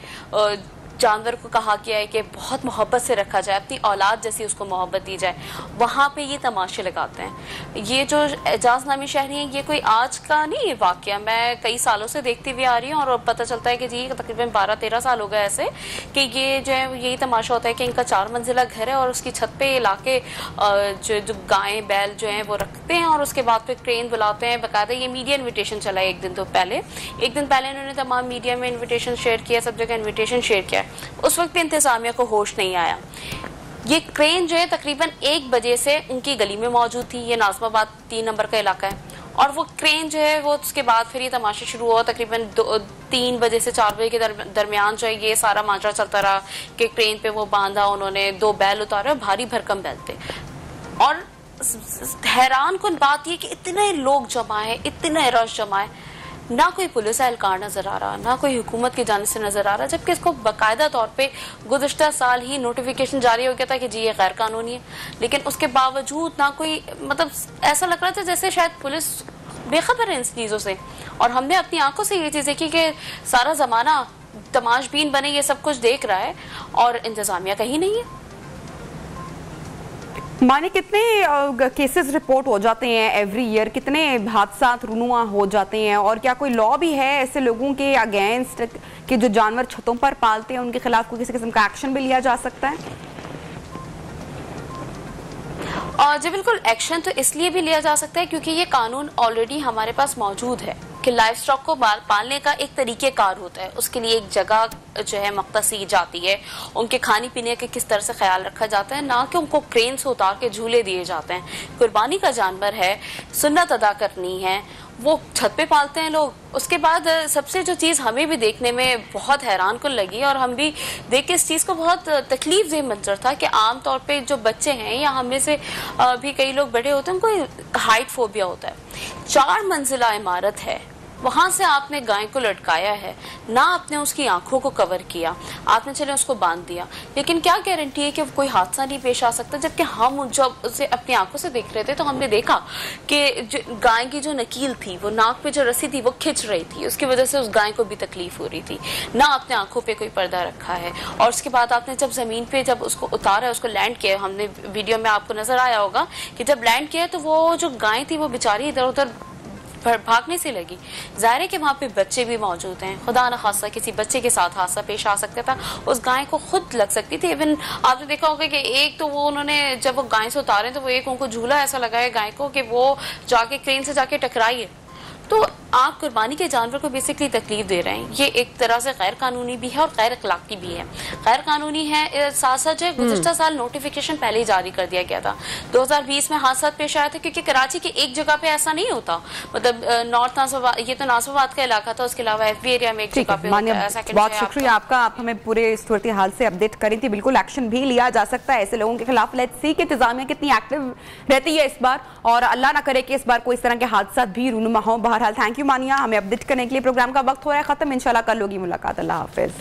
जानवर को कहा गया है कि बहुत मोहब्बत से रखा जाए, अपनी औलाद जैसी उसको मोहब्बत दी जाए, वहाँ पे ये तमाशे लगाते हैं। ये जो एजाज नामी शहरी हैं, ये कोई आज का नहीं वाकया, मैं कई सालों से देखती हुई आ रही हूँ और पता चलता है कि जी तकरीबन 12-13 साल हो गए ऐसे कि ये जो है यही तमाशा होता है कि इनका 4 मंजिला घर है और उसकी छत पे इलाके जो गायें बैल जो हैं वो रखते हैं और उसके बाद फिर क्रेन बुलाते हैं। बाकायदा ये मीडिया इन्विटेशन चला है एक दिन पहले इन्होंने तमाम मीडिया में इन्विटेशन शेयर किया, सब जगह इन्विटेशन शेयर किया। उस वक्त इंतजामिया को होश नहीं आया। ये क्रेन जो है तकरीबन 1 बजे से उनकी गली में मौजूद थी। ये नाज़िमाबाद 3 नंबर का इलाका है और वो क्रेन जो है वो उसके बाद फिर ये तमाशा शुरू हुआ। तकरीबन 3 बजे से 4 बजे के दरमियान जो है ये सारा माजरा चलता रहा कि क्रेन पे वो बांधा उन्होंने, 2 बैल उतारे और भारी भरकम बैल थे। और हैरान कुन बात ये कि इतने लोग जमा है, इतने रश जमा है, ना कोई पुलिस एहलकार नजर आ रहा, ना कोई हुकूमत की जानिब से नजर आ रहा, जबकि इसको बाकायदा तौर पे गुज़िश्ता साल ही नोटिफिकेशन जारी हो गया था कि जी ये गैर कानूनी है। लेकिन उसके बावजूद ना कोई, मतलब ऐसा लग रहा था जैसे शायद पुलिस बेखबर है इन चीज़ों से। और हमने अपनी आंखों से ये चीज़ देखी कि सारा जमाना तमाशबीन बने ये सब कुछ देख रहा है और इंतजामिया कहीं नहीं है। माने कितने केसेस रिपोर्ट हो जाते हैं एवरी ईयर, कितने हादसा रूनुमा हो जाते हैं, और क्या कोई लॉ भी है ऐसे लोगों के अगेंस्ट कि जो जानवर छतों पर पालते हैं उनके खिलाफ कोई किसी किस्म का एक्शन भी लिया जा सकता है? जी बिल्कुल, एक्शन तो इसलिए भी लिया जा सकता है क्योंकि ये कानून ऑलरेडी हमारे पास मौजूद है कि लाइव स्टॉक को पालने का एक तरीकेकार होता है। उसके लिए एक जगह जो है मख्तसी जाती है, उनके खाने पीने के किस तरह से ख्याल रखा जाता है, ना कि उनको क्रेन से उतार के झूले दिए जाते हैं। कुर्बानी का जानवर है, सुन्नत अदा करनी है, वो छत पे पालते हैं लोग। उसके बाद सबसे जो चीज़ हमें भी देखने में बहुत हैरान कुन लगी और हम भी देख के इस चीज़ को बहुत तकलीफ देह मंजर था कि आम तौर पे जो बच्चे हैं या हम में से भी कई लोग बड़े होते हैं, उनको हाइट फोबिया होता है। 4 मंजिला इमारत है, वहां से आपने गाय को लटकाया है, ना आपने उसकी आंखों को कवर किया, आपने चले उसको बांध दिया, लेकिन क्या गारंटी है कि कोई हादसा नहीं पेश आ सकता? जबकि हम जब उसे अपनी आंखों से देख रहे थे तो हमने देखा कि गाय की जो नकील थी, वो नाक पे जो रस्सी थी वो खिंच रही थी, उसकी वजह से उस गाय को भी तकलीफ हो रही थी। ना आपने आंखों पे कोई पर्दा रखा है। और उसके बाद आपने जब जमीन पे जब उसको उतारा, उसको लैंड किया, हमने वीडियो में आपको नजर आया होगा कि जब लैंड किया तो वो जो गाय थी वो बेचारी इधर उधर भागने से लगी। जाहिर है कि वहाँ पे बच्चे भी मौजूद हैं, खुदा न खासा किसी बच्चे के साथ हादसा पेश आ सकता था, उस गाय को खुद लग सकती थी। इवन आपने देखा होगा कि एक तो वो उन्होंने जब वो गाय से उतारे तो वो एक उनको झूला ऐसा लगाया गाय को कि वो जाके क्रेन से जाके टकराई है। तो आप कुर्बानी के जानवर को बेसिकली तकलीफ दे रहे हैं। ये एक तरह से गैर कानूनी भी है और गैर अखलाकी भी है। गैर कानूनी है, साथ साथ जो गुज़िश्ता साल नोटिफिकेशन पहले ही जारी कर दिया गया था। 2020 में हादसा पेश आया था क्योंकि कराची की एक जगह पे ऐसा नहीं होता, मतलब नॉर्थ नाज़िमाबाद, ये तो नाज़िमाबाद का इलाका था, उसके अलावा एफबी एरिया में एक जगह पे होता है। बहुत शुक्रिया आपका, आप हमें पूरे सूरत हाल से अपडेट करी थी। बिल्कुल एक्शन भी लिया जा सकता है ऐसे लोगों के खिलाफ। लेट्स सी कि इंतजामिया कितनी एक्टिव रहती है इस बार, और अल्लाह ना करे कि इस बार कोई इस तरह के हादसा भी रूनुमा हो। बहरहाल थैंक यू मानिया, हमें अपडेट करने के लिए। प्रोग्राम का वक्त हो रहा है खत्म, इंशाल्लाह कल होगी मुलाकात। अल्लाह हाफिज।